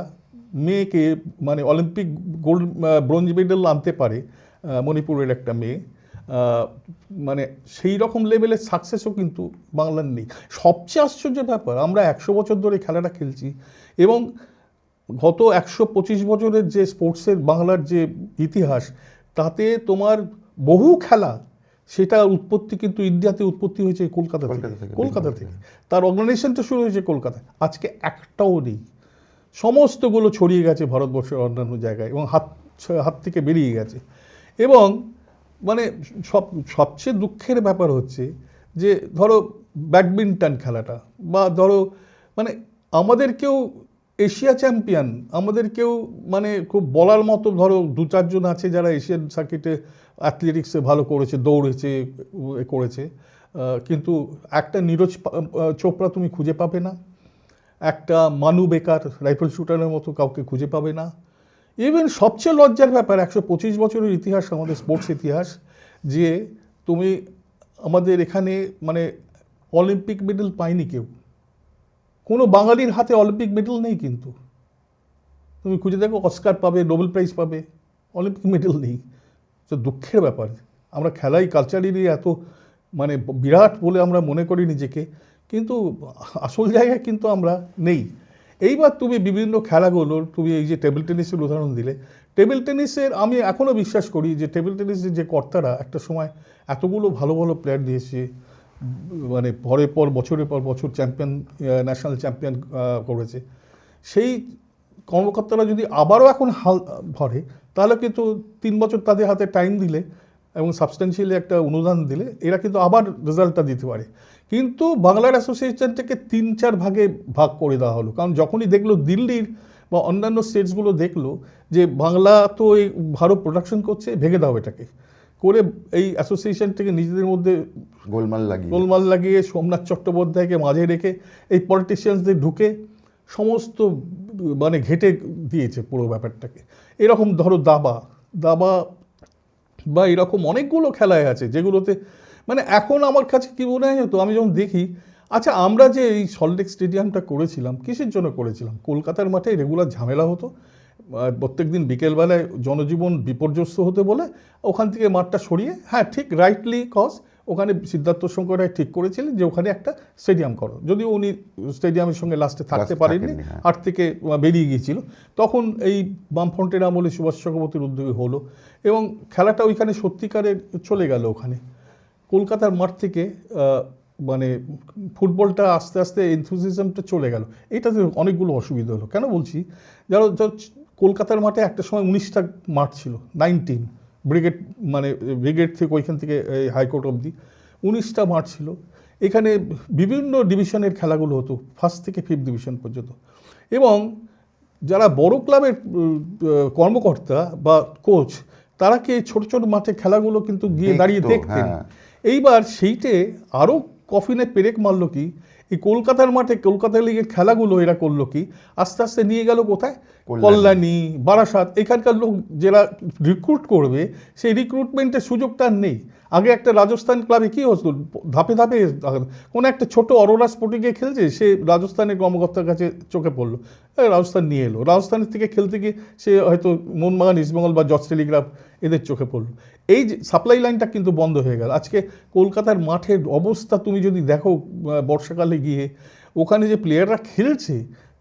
মেয়েকে মানে অলিম্পিক গোল্ড ব্রোঞ্জ মেডেল আনতে পারে, মণিপুরের একটা মেয়ে, মানে সেই রকম লেভেলের সাকসেসও কিন্তু বাংলার নেই। সবচেয়ে আশ্চর্য ব্যাপার, আমরা 100 বছর ধরে খেলাটা খেলছি এবং গত 125 বছরের যে স্পোর্টসের বাংলার যে ইতিহাস, তাতে তোমার বহু খেলা, সেটা উৎপত্তি কিন্তু ইন্ডিয়াতে উৎপত্তি হয়েছে কলকাতা থেকে। তার অর্গানাইজেশনটা শুরু হয়েছে কলকাতায়। আজকে একটাও নেই, সমস্তগুলো ছড়িয়ে গেছে ভারতবর্ষের অন্যান্য জায়গায় এবং হাত থেকে বেরিয়ে গেছে। এবং মানে সবচেয়ে দুঃখের ব্যাপার হচ্ছে যে ধরো ব্যাডমিন্টন খেলাটা, বা ধরো মানে আমাদেরকেও এশিয়া চ্যাম্পিয়ন, আমাদেরকেও মানে খুব বলার মতো ধরো 2-4 জন আছে যারা এশিয়ান সার্কিটে অ্যাথলেটিক্সে ভালো করেছে, দৌড়েছে, করেছে, কিন্তু একটা নীরজ চোপড়া তুমি খুঁজে পাবে না, একটা মানু বেকার রাইফেল শুটারের মতো কাউকে খুঁজে পাবে না। ইভেন সবচেয়ে লজ্জার ব্যাপার, 125 বছরের ইতিহাস আমাদের স্পোর্টস ইতিহাস, যে তুমি আমাদের এখানে মানে অলিম্পিক মেডেল পায়নি কেউ, কোনো বাঙালির হাতে অলিম্পিক মেডেল নেই। কিন্তু তুমি খুঁজে দেখো, অস্কার পাবে, নোবেল প্রাইজ পাবে, অলিম্পিক মেডেল নেই। তো দুঃখের ব্যাপার, আমরা খেলাই কালচারালি এত মানে বিরাট বলে আমরা মনে করি নিজেকে, কিন্তু আসল জায়গায় কিন্তু আমরা নেই। এইবার তুমি বিভিন্ন খেলাগুলোর, তুমি এই যে টেবিল টেনিসের উদাহরণ দিলে, টেবিল টেনিসের আমি এখনও বিশ্বাস করি যে টেবিল টেনিসের যে কর্তারা একটা সময় এতগুলো ভালো ভালো প্লেয়ার দিয়েছে, মানে বছরের পর বছর চ্যাম্পিয়ন, ন্যাশনাল চ্যাম্পিয়ন করেছে, সেই কর্মকর্তারা যদি আবারও এখন হাল ধরে, তাহলে কিন্তু 3 বছর তাদের হাতে টাইম দিলে এবং সাবস্টেন্সিয়ালি একটা অনুদান দিলে এরা কিন্তু আবার রেজাল্টটা দিতে পারে। কিন্তু বাংলার অ্যাসোসিয়েশনটাকে 3-4 ভাগে ভাগ করে দেওয়া হলো, কারণ যখনই দেখলো দিল্লির বা অন্যান্য স্টেটসগুলো দেখলো যে বাংলা তো এই ভারত প্রোডাকশন করছে, ভেঙে দাও এটাকে করে, এই অ্যাসোসিয়েশনটাকে নিজেদের মধ্যে গোলমাল লাগিয়ে সোমনাথ চট্টোপাধ্যায়কে মাঝে রেখে এই পলিটিশিয়ানসদের ঢুকে সমস্ত মানে ঘেটে দিয়েছে পুরো ব্যাপারটাকে। এরকম ধরো দাবা বা এরকম অনেকগুলো খেলায় আছে যেগুলোতে মানে এখন আমার কাছে কী মনে হয় তো, আমি যখন দেখি, আচ্ছা আমরা যে এই সল্টলেক স্টেডিয়ামটা করেছিলাম কিসের জন্য করেছিলাম? কলকাতার মাঠে রেগুলার ঝামেলা হতো, প্রত্যেক দিন বিকেলবেলায় জনজীবন বিপর্যস্ত হতে বলে ওখান থেকে মাঠটা সরিয়ে, হ্যাঁ ঠিক রাইটলি কজ ওখানে সিদ্ধার্থ শঙ্কর রায় ঠিক করেছিলেন যে ওখানে একটা স্টেডিয়াম করো, যদিও উনি স্টেডিয়ামের সঙ্গে লাস্টে থাকতে পারেননি, আট থেকে বেরিয়ে গিয়েছিল। তখন এই বামফ্রন্টের আমলে সুভাষ চক্রবর্তীর উদ্যোগে হলো এবং খেলাটা ওইখানে সত্যিকারের চলে গেল ওখানে। কলকাতার মাঠ থেকে মানে ফুটবলটা আস্তে আস্তে এনথুজিয়াজমটা চলে গেল। এটাতে অনেকগুলো অসুবিধা হলো। কেন বলছি, যারা কলকাতার মাঠে একটা সময় 19টা মাঠ ছিল, 19 ব্রিগেড, মানে ব্রিগেড থেকে ওইখান থেকে হাইকোর্ট অবধি 19টা মাঠ ছিল। এখানে বিভিন্ন ডিভিশনের খেলাগুলো হতো, 1st থেকে 5th ডিভিশন পর্যন্ত। এবং যারা বড় ক্লাবের কর্মকর্তা বা কোচ, তারা কি ছোট ছোট মাঠে খেলাগুলো কিন্তু গিয়ে দাঁড়িয়ে দেখতেন। এইবার সেইটে আরও কফিনে পেরেক মারল কি, এই কলকাতার মাঠে কলকাতা লিগের খেলাগুলো এরা করলো কি, আস্তে আস্তে নিয়ে গেল কোথায়, কল্যাণী, বারাসাত, এখানকার লোক যারা রিক্রুট করবে সেই রিক্রুটমেন্টের সুযোগটা আর নেই। আগে একটা রাজস্থান ক্লাবে কী হতো, ধাপে ধাপে কোনো একটা ছোট অরোরা স্পোর্টিংয়ে খেলছে, সে রাজস্থানের কর্মকর্তার কাছে চোখে পড়লো, রাজস্থান নিয়ে এলো, রাজস্থানের থেকে খেলতে গিয়ে সে হয়তো মোহনবাগান, ইস্টবেঙ্গল বা জজ টেলিগ্রাফ এদের চোখে পড়লো। এই যে সাপ্লাই লাইনটা কিন্তু বন্ধ হয়ে গেল। আজকে কলকাতার মাঠের অবস্থা তুমি যদি দেখো বর্ষাকালে গিয়ে, ওখানে যে প্লেয়াররা খেলছে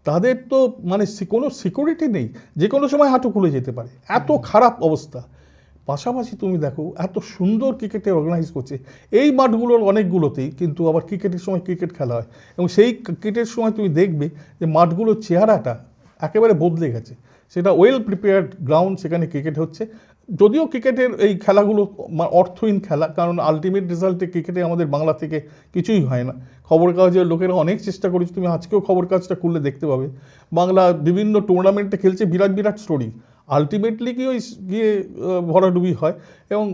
তাদের তো মানে কোনো সিকিউরিটি নেই, যে কোনো সময় হাঁটু খুলে যেতে পারে, এত খারাপ অবস্থা। পাশাপাশি তুমি দেখো এত সুন্দর ক্রিকেটে অর্গানাইজ করছে এই মাঠগুলোর অনেকগুলোতেই, কিন্তু আবার ক্রিকেটের সময় ক্রিকেট খেলা হয়, এবং সেই ক্রিকেটের সময় তুমি দেখবে যে মাঠগুলোর চেহারাটা একেবারে বদলে গেছে। সেটা ওয়েল প্রিপেয়ার্ড গ্রাউন্ড, সেখানে ক্রিকেট হচ্ছে। যদিও ক্রিকেটের এই খেলাগুলো অর্থহীন খেলা, কারণ আলটিমেট রেজাল্টে ক্রিকেটে আমাদের বাংলা থেকে কিছুই হয় না। খবর কাগজের লোকেরা অনেক চেষ্টা করেছে, তুমি আজকেও খবর কাগজটা খুললে দেখতে পাবে বাংলা বিভিন্ন টুর্নামেন্টে খেলছে, বিরাট বিরাট স্টোরি, আলটিমেটলি কি ওই গিয়ে ভরাডুবি হয় এবং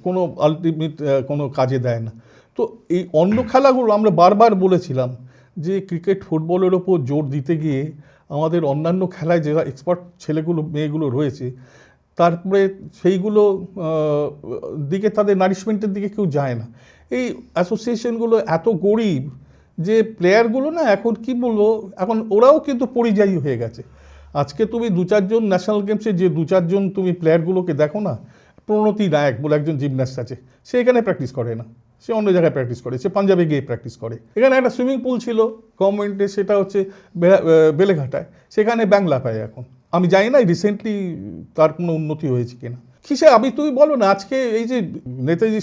কোনো আলটিমেট কোনো কাজে দেয় না। তো এই অন্য খেলাগুলো আমরা বারবার বলেছিলাম যে ক্রিকেট ফুটবলের ওপর জোর দিতে গিয়ে আমাদের অন্যান্য খেলায় যারা এক্সপার্ট ছেলেগুলো মেয়েগুলো রয়েছে, তারপরে সেইগুলো দিকে তাদের নারিশমেন্টের দিকে কেউ যায় না। এই অ্যাসোসিয়েশনগুলো এত গরিব যে প্লেয়ারগুলো না, এখন কি বলবো, এখন ওরাও কিন্তু পরিযায়ী হয়ে গেছে। আজকে তুমি 2-4 ন্যাশনাল গেমসে যে 2-4 তুমি প্লেয়ারগুলোকে দেখো না, প্রণতি নায়ক বলে একজন জিমন্যাস্ট আছে, সে এখানে প্র্যাকটিস করে না, সে অন্য জায়গায় প্র্যাকটিস করে, সে পাঞ্জাবে গিয়ে প্র্যাকটিস করে। এখানে একটা সুইমিং পুল ছিল গভর্নমেন্টে, সেটা হচ্ছে বেলেঘাটায়, সেখানে বাংলা পায় এখন। আমি জানি না রিসেন্টলি তার কোনো উন্নতি হয়েছে কিনা। কিসে আমি তুমি বলো না, আজকে এই যে নেতাজি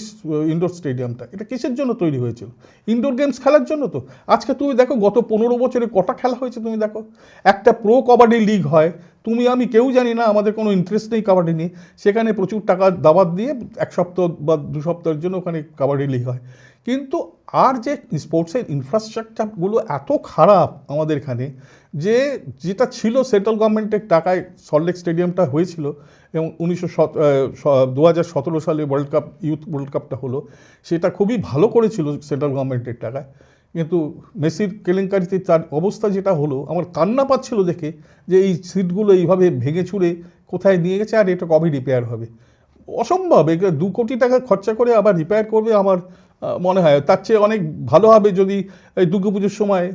ইনডোর স্টেডিয়ামটা, এটা কিসের জন্য তৈরি হয়েছিল? ইনডোর গেমস খেলার জন্য তো। আজকে তুমি দেখো গত 15 বছরে কটা খেলা হয়েছে তুমি দেখো। একটা প্রো কবাডি লিগ হয়, তুমি আমি কেউ জানি না, আমাদের কোনো ইন্টারেস্ট নেই কাবাডি নিয়ে, সেখানে প্রচুর টাকা দাবাত দিয়ে 1 সপ্তাহ বা 2 সপ্তাহের জন্য ওখানে কাবাডি লিগ হয়। কিন্তু আর যে স্পোর্টসের ইনফ্রাস্ট্রাকচারগুলো এত খারাপ আমাদের এখানে, যে যেটা ছিল সেন্ট্রাল গভর্নমেন্টের টাকায় সল্টলেক স্টেডিয়ামটা হয়েছিল, এবং 2017 সালে ওয়ার্ল্ড কাপ, ইউথ ওয়ার্ল্ড কাপটা হলো, সেটা খুবই ভালো করেছিল সেন্ট্রাল গভর্নমেন্টের টাকায়। কিন্তু মেসির কেলেঙ্কারিতে তার অবস্থা যেটা হলো, আমার কান্না পাচ্ছিল দেখে, যে এই সিটগুলো এইভাবে ভেঙে চুরে কোথায় নিয়ে গেছে, আর এটা কবে রিপেয়ার হবে? অসম্ভব। 2 কোটি টাকা খরচা করে আবার রিপেয়ার করবে, আমার মনে হয় তার চেয়ে অনেক ভালো হবে যদি এই দুর্গাপুজোর সময়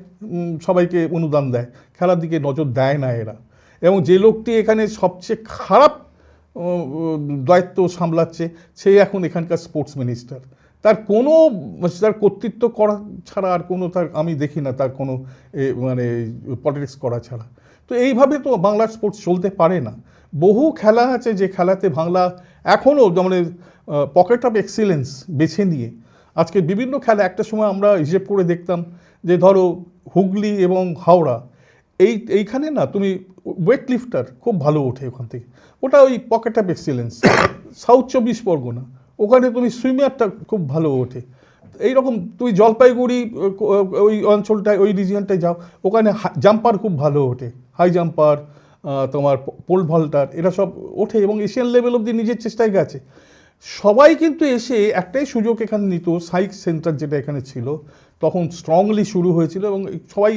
সবাইকে অনুদান দেয়। খেলার দিকে নজর দেয় না এরা। এবং যে লোকটি এখানে সবচেয়ে খারাপ দায়িত্ব সামলাচ্ছে, সে এখন এখানকার স্পোর্টস মিনিস্টার। তার কোনো, তার কর্তৃত্ব করা ছাড়া আর কোনো, তার আমি দেখি না তার কোনো মানে পলিটিক্স করা ছাড়া। তো এইভাবে তো বাংলার স্পোর্টস চলতে পারে না। বহু খেলা আছে যে খেলাতে বাংলা এখনও মানে পকেট অফ এক্সিলেন্স বেছে নিয়ে আজকে বিভিন্ন খেলা, একটা সময় আমরা হিসেব করে দেখতাম যে ধরো হুগলি এবং হাওড়া, এইখানে না তুমি ওয়েট লিফটার খুব ভালো ওঠে ওখান থেকে, ওটা ওই pocket of excellence. South 24 Pargana, ওখানে তুমি সুইমারটা খুব ভালো ওঠে। এইরকম তুমি জলপাইগুড়ি ওই অঞ্চলটায়, ওই রিজিয়নটায় যাও, ওখানে জাম্পার খুব ভালো ওঠে, হাই জাম্পার, তোমার পোল ভল্টার, এরা সব ওঠে এবং এশিয়ান লেভেল অবধি নিজের চেষ্টায় গেছে। সবাই কিন্তু এসে একটাই সুযোগ এখানে নিত, সাইক সেন্টার যেটা এখানে ছিল তখন স্ট্রংলি শুরু হয়েছিল, এবং সবাই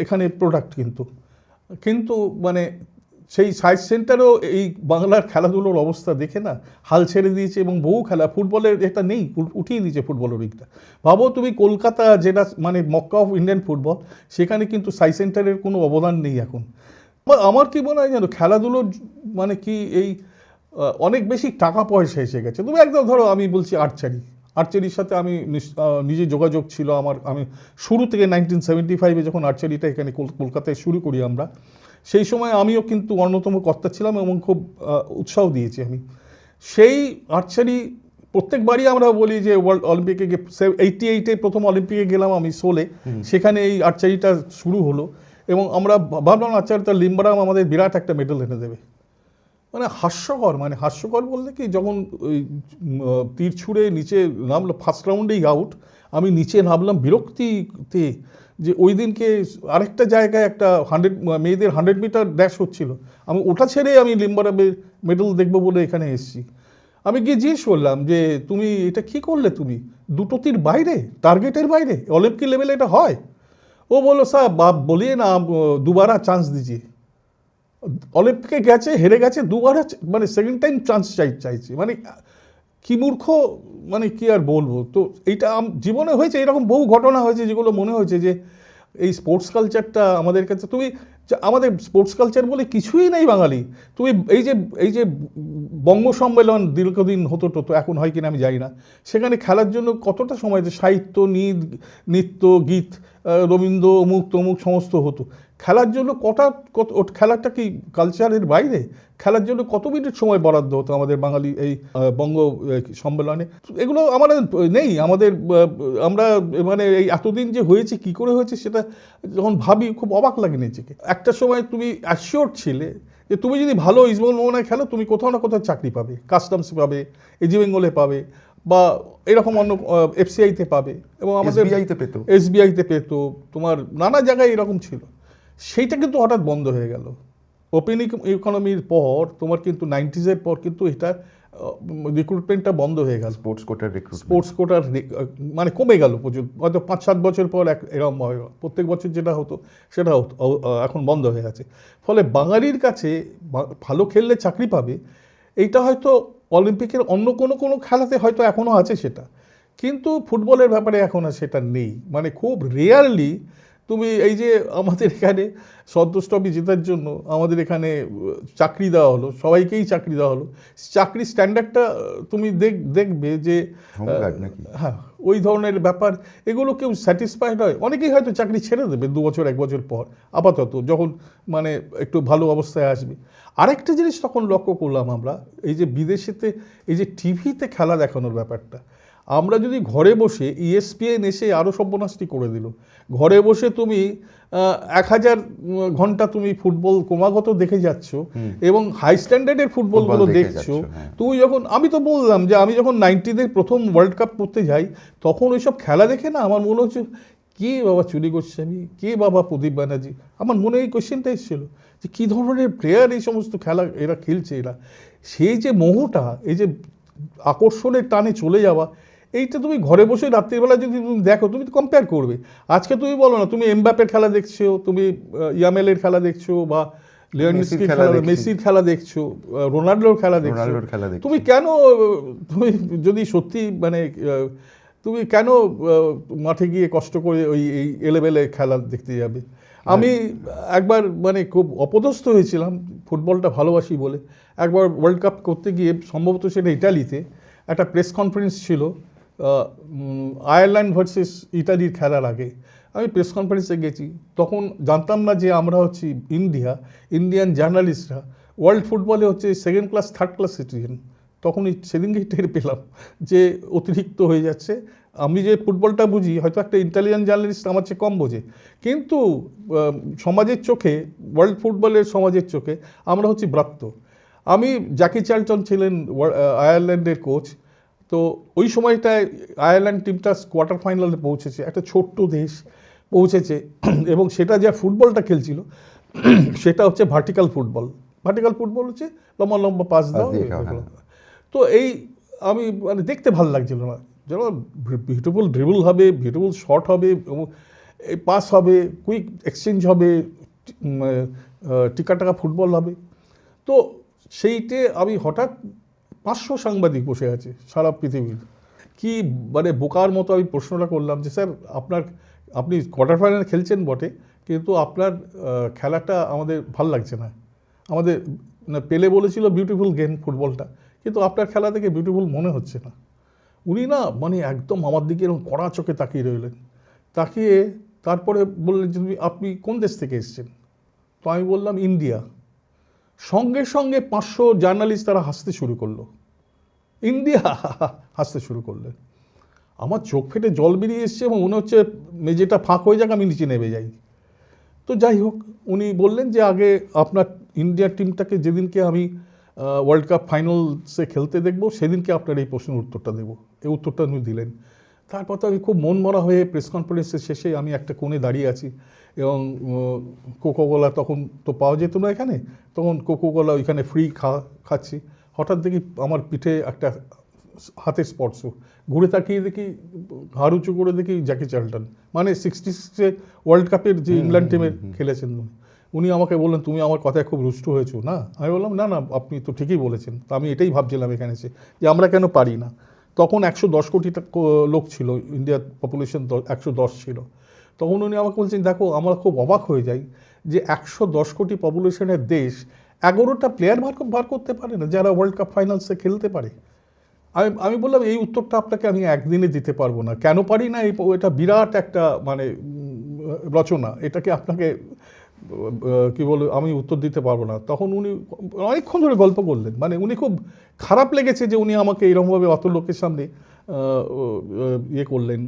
এখানে প্রোডাক্ট কিন্তু মানে সেই সাইক সেন্টারও এই বাংলার খেলাধুলোর অবস্থা দেখে না হাল ছেড়ে দিয়েছে, এবং বহু খেলা ফুটবলের এটা নেই, উঠিয়ে দিয়েছে ফুটবলের দিকটা। ভাবো তুমি কলকাতা যেটা মানে মক্কা অফ ইন্ডিয়ান ফুটবল, সেখানে কিন্তু সাইক সেন্টারের কোনো অবদান নেই এখন। আমার কি মনে হয় জানো, খেলাধুলোর মানে কি এই অনেক বেশি টাকা পয়সা এসে গেছে। তুমি একদম ধরো, আমি বলছি আর্চারির সাথে আমি নিজে যোগাযোগ ছিল আমার। আমি শুরু থেকে 1975-এ যখন আর্চারিটা এখানে কলকাতায় শুরু করি আমরা, সেই সময় আমিও কিন্তু অন্যতম কর্তা ছিলাম এবং খুব উৎসাহ দিয়েছি আমি। সেই আর্চারি প্রত্যেকবারই আমরা বলি যে ওয়ার্ল্ড অলিম্পিকে 88-এ প্রথম অলিম্পিকে গেলাম আমি সোলে, সেখানে এই আর্চারিটা শুরু হলো, এবং আমরা ভাবলাম আর্চারিটা লিম্বারাম আমাদের বিরাট একটা মেডেল এনে দেবে। মানে হাস্যকর বললে কি, যখন ওই তীর ছুঁড়ে নিচে নামলো, ফার্স্ট রাউন্ডেই আউট, আমি নিচে নামলাম বিরক্তিতে, যে ওই দিনকে আরেকটা জায়গায় একটা মেয়েদের 100 মিটার ড্যাশ হচ্ছিল, আমি ওটা ছেড়ে আমি লিম্বারামের মেডেল দেখবো বলে এখানে এসেছি। আমি গিয়ে জিজ্ঞেস করলাম যে তুমি এটা কি করলে, তুমি দুটো তীর বাইরে, টার্গেটের বাইরে, অলিম্পিক লেভেলে এটা হয়? ও বললো স্যার বাপ বলিয়ে না, দুবারা চান্স দিজিয়ে। অলিম্পিকে গেছে, হেরে গেছে, দুবারা মানে সেকেন্ড টাইম চান্স চাইছে। মানে কি মূর্খ, মানে কি আর বলবো। তো এইটা জীবনে হয়েছে, এরকম বহু ঘটনা হয়েছে যেগুলো মনে হয়েছে যে এই স্পোর্টস কালচারটা আমাদের কাছে, তুমি আমাদের স্পোর্টস কালচার বলে কিছুই নেই বাঙালি। তুমি এই যে বঙ্গ সম্মেলন দীর্ঘদিন হতো, এখন হয় কিনা আমি জানি না, সেখানে খেলার জন্য কতটা সময়, সাহিত্য, নৃত্য, গীত, রবীন্দ্র, অমুক তমুক সমস্ত হতো। খেলার জন্য খেলাটা কি কালচারের বাইরে? খেলার জন্য কত মিনিট সময় বরাদ্দ হতো আমাদের বাঙালি এই বঙ্গ সম্মেলনে? এগুলো আমাদের নেই। আমরা মানে এই এতদিন যে হয়েছে, কি করে হয়েছে সেটা যখন ভাবি খুব অবাক লাগে নিজেকে। একটা সময় তুমি অ্যাসিওর ছিলে যে তুমি যদি ভালো ইস্টবেঙ্গল মোহনায় খেলো, তুমি কোথাও না কোথাও চাকরি পাবে, কাস্টমস পাবে, ইজি বেঙ্গলে পাবে, বা এরকম অন্য এফসিআইতে পাবে, এবং আমাদের এসবিআইতে পেতো, তোমার নানা জায়গায় এরকম ছিল। সেইটা কিন্তু হঠাৎ বন্ধ হয়ে গেল ওপেন ইকোনমির পর। তোমার কিন্তু 90s পর কিন্তু এটা রিক্রুটমেন্টটা বন্ধ হয়ে গেল। স্পোর্টস কোটার মানে কমে গেল প্রচুর, হয়তো 5-7 বছর পর এরকম হয়। প্রত্যেক বছর যেটা হতো সেটা এখন বন্ধ হয়ে গেছে। ফলে বাঙালির কাছে ভালো খেললে চাকরি পাবে, এইটা হয়তো অলিম্পিকের অন্য কোনো খেলাতে হয়তো এখনও আছে সেটা, কিন্তু ফুটবলের ব্যাপারে এখন আর সেটা নেই। মানে খুব রেয়ারলি তুমি এই যে আমাদের এখানে সন্তোষ ট্রফি জেতার জন্য আমাদের এখানে চাকরি দেওয়া হলো, সবাইকেই চাকরি দেওয়া হলো, চাকরির স্ট্যান্ডার্ডটা তুমি দেখবে যে হ্যাঁ ওই ধরনের ব্যাপার, এগুলো কেউ স্যাটিসফাইড হয়? অনেকেই হয়তো চাকরি ছেড়ে দেবে 2 বছর 1 বছর পর, আপাতত যখন মানে একটু ভালো অবস্থায় আসবে। আরেকটা জিনিস তখন লক্ষ্য করলাম আমরা, এই যে বিদেশেতে এই যে টিভিতে খেলা দেখানোর ব্যাপারটা, আমরা যদি ঘরে বসে ESPN এসে আরও সর্বনাশটি করে দিল, ঘরে বসে তুমি 1000 ঘন্টা তুমি ফুটবল ক্রমাগত দেখে যাচ্ছ, এবং হাই স্ট্যান্ডার্ডের ফুটবলগুলো দেখছো। তুমি যখন, আমি তো বললাম যে আমি যখন 90-তে প্রথম ওয়ার্ল্ড কাপ করতে যাই, তখন ওইসব খেলা দেখে না আমার মনে হচ্ছে কে বাবা চুরি গোস্বামী, কে বাবা প্রদীপ ব্যানার্জি। আমার মনে এই কোয়েশ্চেনটা এসেছিল যে কী ধরনের প্লেয়ার এই সমস্ত খেলা এরা খেলছে। সেই যে মোহটা, এই যে আকর্ষণের টানে চলে যাওয়া, এইটা তুমি ঘরে বসে রাত্রিবেলা যদি তুমি দেখো, তুমি তো কম্পেয়ার করবে। আজকে তুমি বলো না, তুমি এমবাপের খেলা দেখছো, তুমি ইয়ামেলের খেলা দেখছো, বা লিওনেস্কির খেলা, মেসির খেলা দেখছো, রোনাল্ডোর খেলা দেখছো, তুমি কেন, তুমি যদি সত্যি মানে তুমি কেন মাঠে গিয়ে কষ্ট করে ওই এই এলেবেলে খেলা দেখতে যাবে? আমি একবার মানে খুব অপদস্থ হয়েছিলাম, ফুটবলটা ভালোবাসি বলে। একবার ওয়ার্ল্ড কাপ করতে গিয়ে, সম্ভবত সেটা ইটালিতে, একটা প্রেস কনফারেন্স ছিল আয়ারল্যান্ড ভার্সেস ইটালির খেলার আগে। আমি প্রেস কনফারেন্সে গেছি, তখন জানতাম না যে আমরা হচ্ছি ইন্ডিয়ান জার্নালিস্টরা ওয়ার্ল্ড ফুটবলে হচ্ছে 2nd class 3rd class citizen. তখনই সেদিনকেই টের পেলাম যে অতিরিক্ত হয়ে যাচ্ছে। আমি যে ফুটবলটা বুঝি, হয়তো একটা ইন্টেলিজেন্ট জার্নালিস্ট আমার চেয়ে কম বোঝে, কিন্তু সমাজের চোখে, ওয়ার্ল্ড ফুটবলের সমাজের চোখে আমরা হচ্ছি ব্রাত্য। আমি জ্যাকি চার্লটন ছিলেন আয়ারল্যান্ডের কোচ, তো ওই সময়টায় আয়ারল্যান্ড টিমটা কোয়ার্টার ফাইনালে পৌঁছেছে, একটা ছোট্ট দেশ পৌঁছেছে, এবং সেটা যা ফুটবলটা খেলছিল সেটা হচ্ছে ভার্টিক্যাল ফুটবল। ভার্টিক্যাল ফুটবল হচ্ছে লম্বা লম্বা পাস দাও। তো এই আমি মানে দেখতে ভালো লাগছিল না, যেন বিউটিফুল ড্রিবল হবে, বিউটিফুল শট হবে, এই পাস হবে, কুইক এক্সচেঞ্জ হবে, টিকা টাকা ফুটবল হবে। তো সেইটে আমি হঠাৎ 500 সাংবাদিক বসে আছে সারা পৃথিবীর, কি মানে বোকার মতো আমি প্রশ্নটা করলাম যে স্যার আপনি কোয়ার্টার ফাইনাল খেলছেন বটে, কিন্তু আপনার খেলাটা আমাদের ভাল লাগছে না। আমাদের পেলে বলেছিল বিউটিফুল গেম ফুটবলটা, কিন্তু আপনার খেলা থেকে বিউটিফুল মনে হচ্ছে না। উনি না মানে একদম আমার দিকে এরকম কড়া চোখে তাকিয়ে রইলেন, তাকিয়ে তারপরে বললেন যে আপনি কোন দেশ থেকে এসছেন? তো আমি বললাম ইন্ডিয়া। সঙ্গে সঙ্গে 500 জার্নালিস্ট তারা হাসতে শুরু করলো, ইন্ডিয়া হাসতে শুরু করলেন। আমার চোখ ফেটে জল বেরিয়ে এসছে, এবং মনে হচ্ছে মেঝেটা ফাঁক হয়ে যাক, আমি নিচে নেমে যাই। তো যাই হোক, উনি বললেন যে আগে আপনার ইন্ডিয়ার টিমটাকে যেদিনকে আমি ওয়ার্ল্ড কাপ ফাইনালসে খেলতে দেখব, সেদিনকে আপনার এই প্রশ্নের উত্তরটা দেবো। এই উত্তরটা উনি দিলেন। তারপর তো আমি খুব মন মরা হয়ে প্রেস কনফারেন্সের শেষে আমি একটা কোণে দাঁড়িয়ে আছি, এবং কোকোকোলা তখন তো পাওয়া যেত না এখানে, তখন কোকোকোলা ওইখানে ফ্রি খাচ্ছি। হঠাৎ দেখি আমার পিঠে একটা হাতের স্পর্শ, ঘুরে তাকিয়ে দেখি ঘাড় উঁচু করে দেখি জ্যাকি চার্লটন, মানে 66-এ ওয়ার্ল্ড কাপের যে ইংল্যান্ড টিমের খেলেছেন উনি আমাকে বললেন তুমি আমার কথায় খুব রুষ্ট হয়েছো না? আমি বললাম না না, আপনি তো ঠিকই বলেছেন। তো আমি এটাই ভাবছিলাম এখানে এসে যে আমরা কেন পারি না। তখন 110 কোটি লোক ছিল, ইন্ডিয়ার পপুলেশন 110 ছিল। তখন উনি আমাকে বলছেন দেখো আমরা খুব অবাক হয়ে যাই যে 110 কোটি পপুলেশনের দেশ 11টা প্লেয়ার বার করতে পারে না যারা ওয়ার্ল্ড কাপ ফাইনালসে খেলতে পারে। আমি বললাম এই উত্তরটা আপনাকে আমি একদিনে দিতে পারবো না, কেন পারি না এটা বিরাট একটা মানে রচনা, এটাকে আপনাকে কি বল আমি উত্তর দিতে পারবো না। তখন উনি অনেকক্ষণ ধরে গল্প করলেন, মানে উনি খুব খারাপ লেগেছে যে উনি আমাকে এরকমভাবে অত লোকের সামনে ইয়ে করলেন,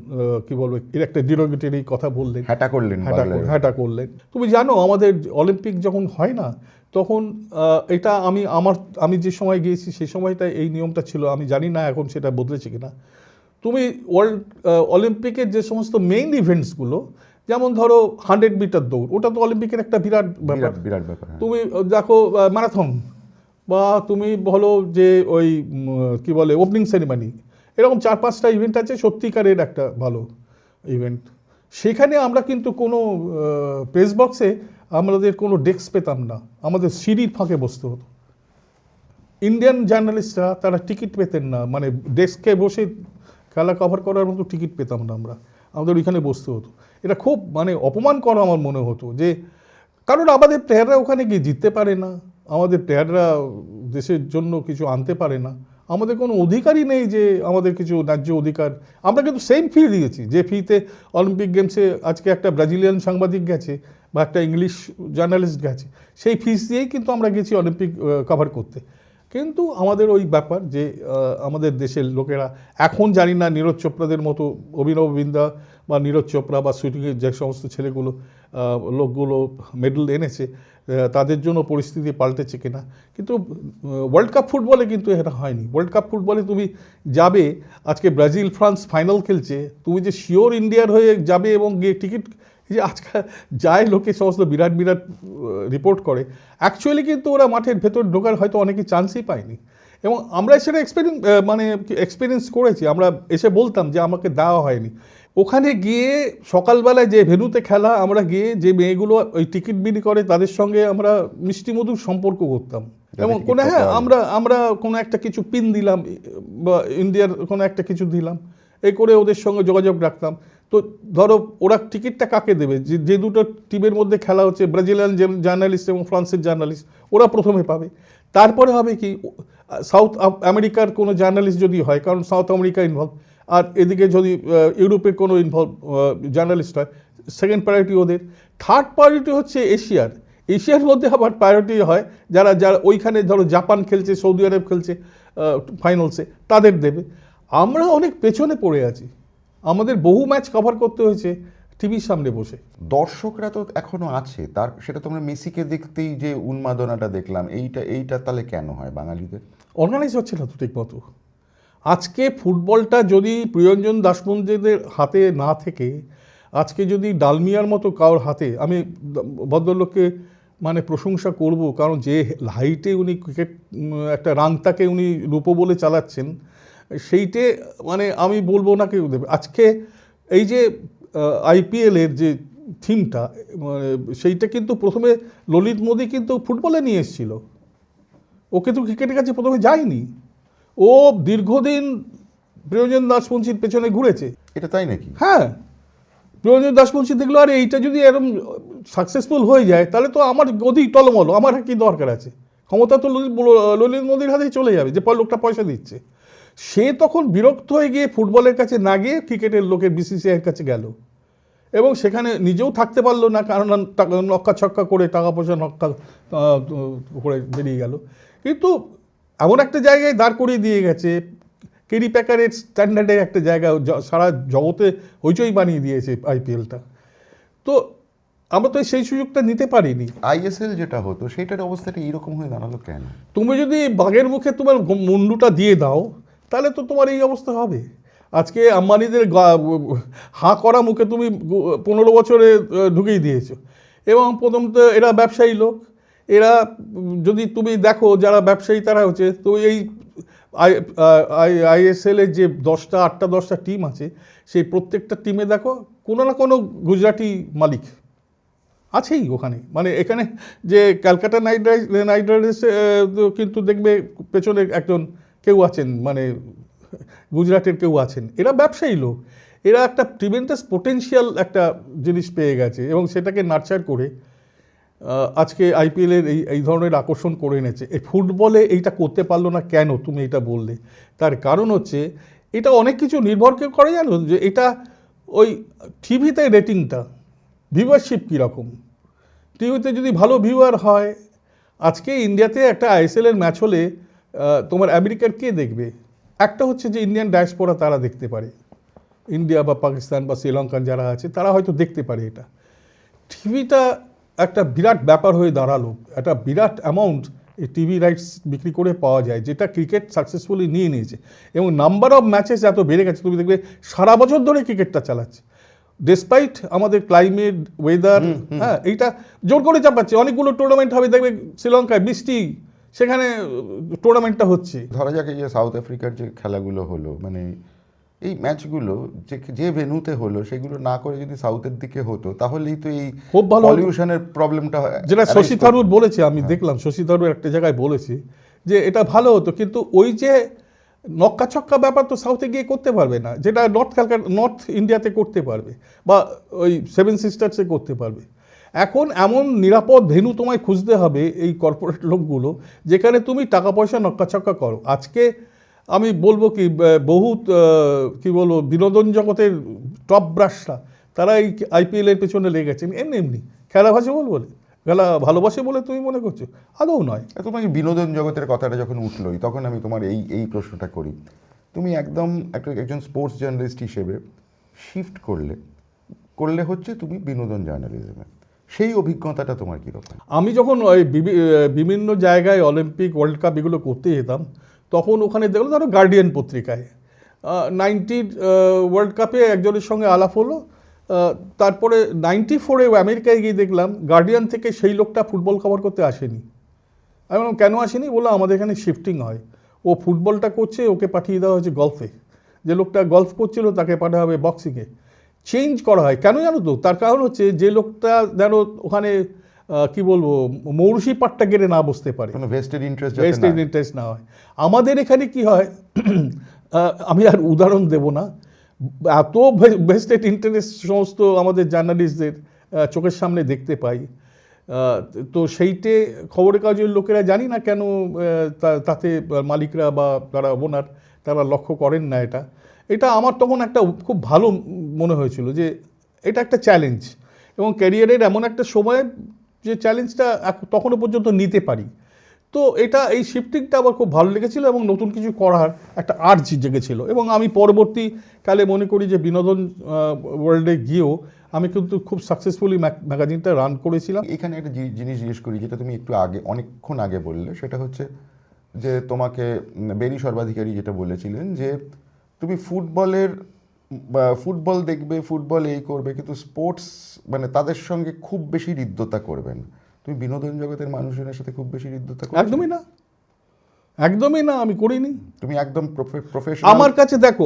কি বলবো এর একটা ডিরোগেটরি কথা বললেন, হ্যাটা করলেন। তুমি জানো আমাদের অলিম্পিক যখন হয় না তখন এটা আমি যে সময় গিয়েছি সেই সময়টা এই নিয়মটা ছিল, আমি জানি না এখন সেটা বদলেছে কিনা। তুমি অলিম্পিকের যে সমস্ত মেইন ইভেন্টসগুলো, যেমন ধরো 100 মিটার দৌড়, ওটা তো অলিম্পিকের একটা বিরাট ব্যাপার। তুমি দেখো ম্যারাথন, বা তুমি বলো যে ওই কি বলে ওপেনিং সেরিমনি, এরকম 4-5টা ইভেন্ট আছে সত্যিকারের একটা ভালো ইভেন্ট। সেখানে আমরা কিন্তু কোনো প্রেস বক্সে আমাদের কোনো ডেস্ক পেতাম না, আমাদের সিঁড়ির ফাঁকে বসতে হতো। ইন্ডিয়ান জার্নালিস্টরা তারা টিকিট পেতেন না, মানে ডেস্কে বসে খেলা কভার করার মতো টিকিট পেতাম না আমরা, আমাদের ওইখানে বসতে হতো। এটা খুব মানে অপমান করা আমার মনে হতো, যে কারণ আমাদের প্লেয়াররা ওখানে গিয়ে জিততে পারে না, আমাদের প্লেয়াররা দেশের জন্য কিছু আনতে পারে না, আমাদের কোনো অধিকারই নেই যে আমাদের কিছু ন্যায্য অধিকার। আমরা কিন্তু সেম ফি দিয়েছি যে ফিতে অলিম্পিক গেমসে আজকে একটা ব্রাজিলিয়ান সাংবাদিক গেছে বা একটা ইংলিশ জার্নালিস্ট গেছে, সেই ফিস দিয়েই কিন্তু আমরা গেছি অলিম্পিক কভার করতে। কিন্তু আমাদের ওই ব্যাপার যে আমাদের দেশের লোকেরা এখন জানি না নীরজ চোপড়াদের মতো, অভিনব বিন্দা বা নীরজ চোপড়া বা শুটিংয়ের যে সমস্ত ছেলেগুলো লোকগুলো মেডেল এনেছে তাদের জন্য পরিস্থিতি পাল্টেছে কিনা, কিন্তু ওয়ার্ল্ড কাপ ফুটবলে কিন্তু এটা হয়নি। ওয়ার্ল্ড কাপ ফুটবলে তুমি যাবে, আজকে ব্রাজিল ফ্রান্স ফাইনাল খেলছে, তুমি যে শিওর ইন্ডিয়ার হয়ে যাবে এবং গিয়ে টিকিট, এই যে আজকাল যায় লোকে সমস্ত বিরাট রিপোর্ট করে, অ্যাকচুয়ালি কিন্তু ওরা মাঠের ভেতর ঢোকার হয়তো অনেকেই চান্সই পায়নি। এবং আমরা সেটা এক্সপিরিয়েন্স করেছি, আমরা এসে বলতাম যে আমাকে দেওয়া হয়নি। ওখানে গিয়ে সকালবেলায় যে ভেন্যুতে খেলা, আমরা গিয়ে যে মেয়েগুলো ওই টিকিট বিলি করে তাদের সঙ্গে আমরা মিষ্টি মধুর সম্পর্ক করতাম, এবং কোনো আমরা কোনো একটা কিছু পিন দিলাম বা ইন্ডিয়ার কোনো একটা কিছু দিলাম, এই করে ওদের সঙ্গে যোগাযোগ রাখতাম। তো ধরো ওরা টিকিটটা কাকে দেবে, যে দুটো টিমের মধ্যে খেলা হচ্ছে, ব্রাজিলিয়ান জার্নালিস্ট এবং ফ্রান্সের জার্নালিস্ট, ওরা প্রথমে পাবে। তারপরে হবে কি সাউথ আমেরিকার কোনো জার্নালিস্ট যদি হয়, কারণ সাউথ আমেরিকা ইনভলভ, আর এদিকে যদি ইউরোপের কোনো জার্নালিস্ট হয়, সেকেন্ড প্রায়োরিটি ওদের। থার্ড প্রায়োরিটি হচ্ছে এশিয়ার মধ্যে আবার প্রায়োরিটি হয় যারা ওইখানে ধরো জাপান খেলছে, সৌদি আরব খেলছে ফাইনালসে, তাদের দেবে। আমরা অনেক পেছনে পড়ে আছি, আমাদের বহু ম্যাচ কভার করতে হয়েছে টিভির সামনে বসে। দর্শকরা তো এখনো আছে, সেটা তোমরা মেসিকে দেখতেই যে উন্মাদনাটা দেখলাম, এইটা তাহলে কেন হয় বাঙালিদের? অর্গানাইজ হচ্ছে না তো ঠিক মতো। আজকে ফুটবলটা যদি প্রিয়ঞ্জন দাশমুন্সিদের হাতে না থেকে আজকে যদি ডালমিয়ার মতো কারোর হাতে, আমি ভদ্রলোককে মানে প্রশংসা করব, কারণ যে হাইটে উনি ক্রিকেট একটা রাংতাকে উনি রূপো বলে চালাচ্ছেন, সেইটে মানে আমি বলবো না কেউ দেবে। আজকে এই যে আইপিএলের যে থিমটা, মানে সেইটা কিন্তু প্রথমে ললিত মোদি কিন্তু ফুটবলে নিয়ে এসেছিল, ও কিন্তু ক্রিকেটের কাছে প্রথমে যায়নি, ও দীর্ঘদিন প্রিয়ঞ্জন দাশমুন্সির পেছনে ঘুরেছে। এটা তাই নাকি? হ্যাঁ, প্রিয়ঞ্জন দাশমুন্সি দেখলো আরে এইটা যদি এরকম সাকসেসফুল হয়ে যায় তাহলে তো আমার গদি টলমল, আমার কি দরকার আছে, ক্ষমতা তো ললিত মোদির হাতেই চলে যাবে, যে লোকটা পয়সা দিচ্ছে। সে তখন বিরক্ত হয়ে গিয়ে ফুটবলের কাছে না গিয়ে ক্রিকেটের লোকের বিসিসিআইয়ের কাছে গেল, এবং সেখানে নিজেও থাকতে পারলো না, কারণ নক্কা ছক্কা করে টাকা পয়সা নক্কা করে বেরিয়ে গেল। কিন্তু এমন একটা জায়গায় দাঁড় করিয়ে দিয়ে গেছে, কেরি প্যাকারের স্ট্যান্ডার্ডের একটা জায়গা সারা জগতে হইচই বানিয়ে দিয়েছে আইপিএলটা। তো আমরা তো সেই সুযোগটা নিতে পারিনি। আইএসএল যেটা হতো সেটার অবস্থাটা এইরকম হয়ে দাঁড়ালো কেন? তুমি যদি বাঘের মুখে তোমার মুন্ডুটা দিয়ে দাও তাহলে তো তোমার এই অবস্থা হবে। আজকে আম্বানিদের হাঁ করা মুখে তুমি 15 বছরে ঢুকিয়ে দিয়েছো, এবং প্রথম তো এরা ব্যবসায়ী লোক, এরা যদি তুমি দেখো যারা ব্যবসায়ী তারা হচ্ছে, তো এই আইএসএলের যে 8টা-10টা টিম আছে, সেই প্রত্যেকটা টিমে দেখো কোনো না কোনো গুজরাটি মালিক আছেই ওখানে। মানে এখানে যে ক্যালকাটা নাইট রাইডার্স কিন্তু দেখবে পেছনে একজন কেউ আছেন, মানে গুজরাটের কেউ আছেন। এরা ব্যবসায়ী লোক, এরা একটা ট্রিমেন্ডাস পোটেনশিয়াল একটা জিনিস পেয়ে গেছে এবং সেটাকে নার্চার করে আজকে আইপিএলের এই ধরনের আকর্ষণ করে এনেছে। এই ফুটবলে এইটা করতে পারলো না কেন, তুমি এটা বললে। তার কারণ হচ্ছে এটা অনেক কিছু নির্ভর করে, জানো, যে এটা ওই টিভিতে রেটিংটা, ভিউয়ারশিপ কীরকম। টিভিতে যদি ভালো ভিউয়ার হয়, আজকে ইন্ডিয়াতে একটা আইএসএলের ম্যাচ হলে তোমার আমেরিকার কে দেখবে? একটা হচ্ছে যে ইন্ডিয়ান ডায়াসপোরা, তারা দেখতে পারে, ইন্ডিয়া বা পাকিস্তান বা শ্রীলঙ্কান যারা আছে তারা হয়তো দেখতে পারে। এটা টিভিটা একটা বিরাট ব্যাপার হয়ে দাঁড়ালো, একটা বিরাট অ্যামাউন্ট এই টিভি রাইটস বিক্রি করে পাওয়া যায়, যেটা ক্রিকেট সাকসেসফুলি নিয়ে নিয়েছে। এবং নাম্বার অফ ম্যাচেস এত বেড়ে গেছে, তুমি দেখবে সারা বছর ধরে ক্রিকেটটা চালাচ্ছে, ডেসপাইট আমাদের ক্লাইমেট, ওয়েদার। হ্যাঁ, এইটা জোর করে চাপাচ্ছে। অনেকগুলো টুর্নামেন্ট হবে, দেখবে শ্রীলঙ্কায় বৃষ্টি, সেখানে টুর্নামেন্টটা হচ্ছে। ধরা যাক এই যে সাউথ আফ্রিকার যে খেলাগুলো হলো, মানে এই ম্যাচগুলো যে ভেন্যুতে হলো, সেগুলো না করে যদি সাউথের দিকে হতো, তাহলেই তো এই খুব ভালো পলিউশনের প্রবলেমটা, যেটা শশী থারুর বলেছে, আমি দেখলাম শশী থারুর একটা জায়গায় বলেছে যে এটা ভালো হতো, কিন্তু ওই যে নক্কা ছক্কা ব্যাপার তো সাউথে গিয়ে করতে পারবে না, যেটা নর্থ ইন্ডিয়াতে করতে পারবে বা ওই 7 সিস্টার্সে করতে পারবে। এখন এমন নিরাপদ ভেন্যু তোমায় খুঁজতে হবে এই কর্পোরেট লোকগুলো, যেখানে তুমি টাকা পয়সা নক্কা ছক্কা করো। আজকে আমি বলবো কি, বহুত কি বলবো, বিনোদন জগতের টপ ব্রাশরা তারা এই আইপিএলের পেছনে লেগেছেন এমনি এমনি, খেলাবাসে বলে খেলা ভালোবাসে বলে তুমি মনে করছো, আদৌ নয়। তোমার বিনোদন জগতের কথাটা যখন উঠলোই, তখন আমি তোমার এই প্রশ্নটা করি। তুমি একদম একজন স্পোর্টস জার্নালিস্ট হিসেবে শিফট করলে হচ্ছে তুমি বিনোদন জার্নালিজমে, সেই অভিজ্ঞতাটা তোমার কীরকম? আমি যখন ওই বিভিন্ন জায়গায় অলিম্পিক, ওয়ার্ল্ড কাপ এগুলো করতে যেতাম, তখন ওখানে দেখলো, ধরো গার্ডিয়ান পত্রিকায় 90 ওয়ার্ল্ড কাপে একজনের সঙ্গে আলাপ হলো, তারপরে 94-এ আমেরিকায় গিয়ে দেখলাম গার্ডিয়ান থেকে সেই লোকটা ফুটবল কভার করতে আসেনি। আমি বললাম কেন আসেনি? বললো আমাদের এখানে শিফটিং হয়, ও ফুটবলটা করছে, ওকে পাঠিয়ে দেওয়া হয়েছে গলফে। যে লোকটা গলফ করছিল তাকে পাঠানো হবে বক্সিংয়ে। চেঞ্জ করা হয় কেন জানো তো? তার কারণ হচ্ছে যে লোকটা যেন ওখানে কি বলবো, মৌরুষি পাট্টা গেড়ে না বসতে পারে, ভেস্টেড ইন্টারেস্ট না হয়। আমাদের এখানে কি হয়, আমি আর উদাহরণ দেব না, এত ভেস্টেড ইন্টারেস্ট সমস্ত আমাদের জার্নালিস্টদের চোখের সামনে দেখতে পাই। তো সেইটে খবরের কাগজের লোকেরা জানি না কেন তাতে মালিকরা বা যারা ওনার তারা লক্ষ্য করেন না। এটা আমার তখন একটা খুব ভালো মনে হয়েছিল যে এটা একটা চ্যালেঞ্জ, এবং ক্যারিয়ারের এমন একটা সময় যে চ্যালেঞ্জটা তখনও পর্যন্ত নিতে পারি। তো এই শিফটিংটা আমার খুব ভালো লেগেছিল এবং নতুন কিছু করার একটা আর্জ জেগেছিল। এবং আমি পরবর্তীকালে মনে করি যে বিনোদন ওয়ার্ল্ডে গিয়েও আমি কিন্তু খুব সাকসেসফুলি ম্যাগাজিনটা রান করেছিলাম। এখানে একটা জিনিস জিজ্ঞেস করি, যেটা তুমি একটু আগে, অনেকক্ষণ আগে বললে, সেটা হচ্ছে যে তোমাকে বেরি সর্বাধিকারী যেটা বলেছিলেন যে তুমি ফুটবল দেখবে, ফুটবল এই করবে, কিন্তু স্পোর্টস মানে তাদের সঙ্গে খুব বেশি হৃদ্যতা করবে না। তুমি বিনোদন জগতের মানুষজনের সাথে খুব বেশি হৃদ্যতা করবে? একদমই না, আমি করিনি। তুমি একদম প্রফেশনাল। আমার কাছে দেখো,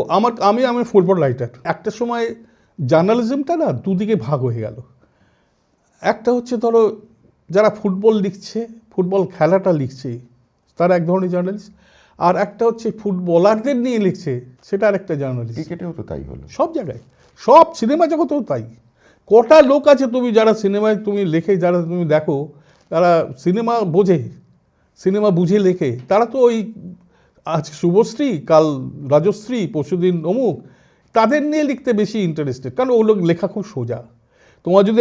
আমি ফুটবল রাইটার। একটা সময় জার্নালিজমটা না দুদিকে ভাগ হয়ে গেল। একটা হচ্ছে ধরো যারা ফুটবল লিখছে, ফুটবল খেলাটা লিখছে, তারা এক ধরনের জার্নালিস্ট। আর একটা হচ্ছে ফুটবলারদের নিয়ে লিখছে, সেটা আর একটা জার্নালিস্ট। ক্রিকেটেও তো তাই হলো, সব জায়গায়, সব সিনেমা জগতেও তাই। কটা লোক আছে তুমি যারা সিনেমায় তুমি লেখে, যারা তুমি দেখো তারা সিনেমা বুঝে লেখে, তারা তো ওই আজ শুভশ্রী, কাল রাজশ্রী, পরশুদিন অমুক, তাদের নিয়ে লিখতে বেশি ইন্টারেস্টেড। কারণ ওগুলো লেখা খুব সোজা। তোমার যদি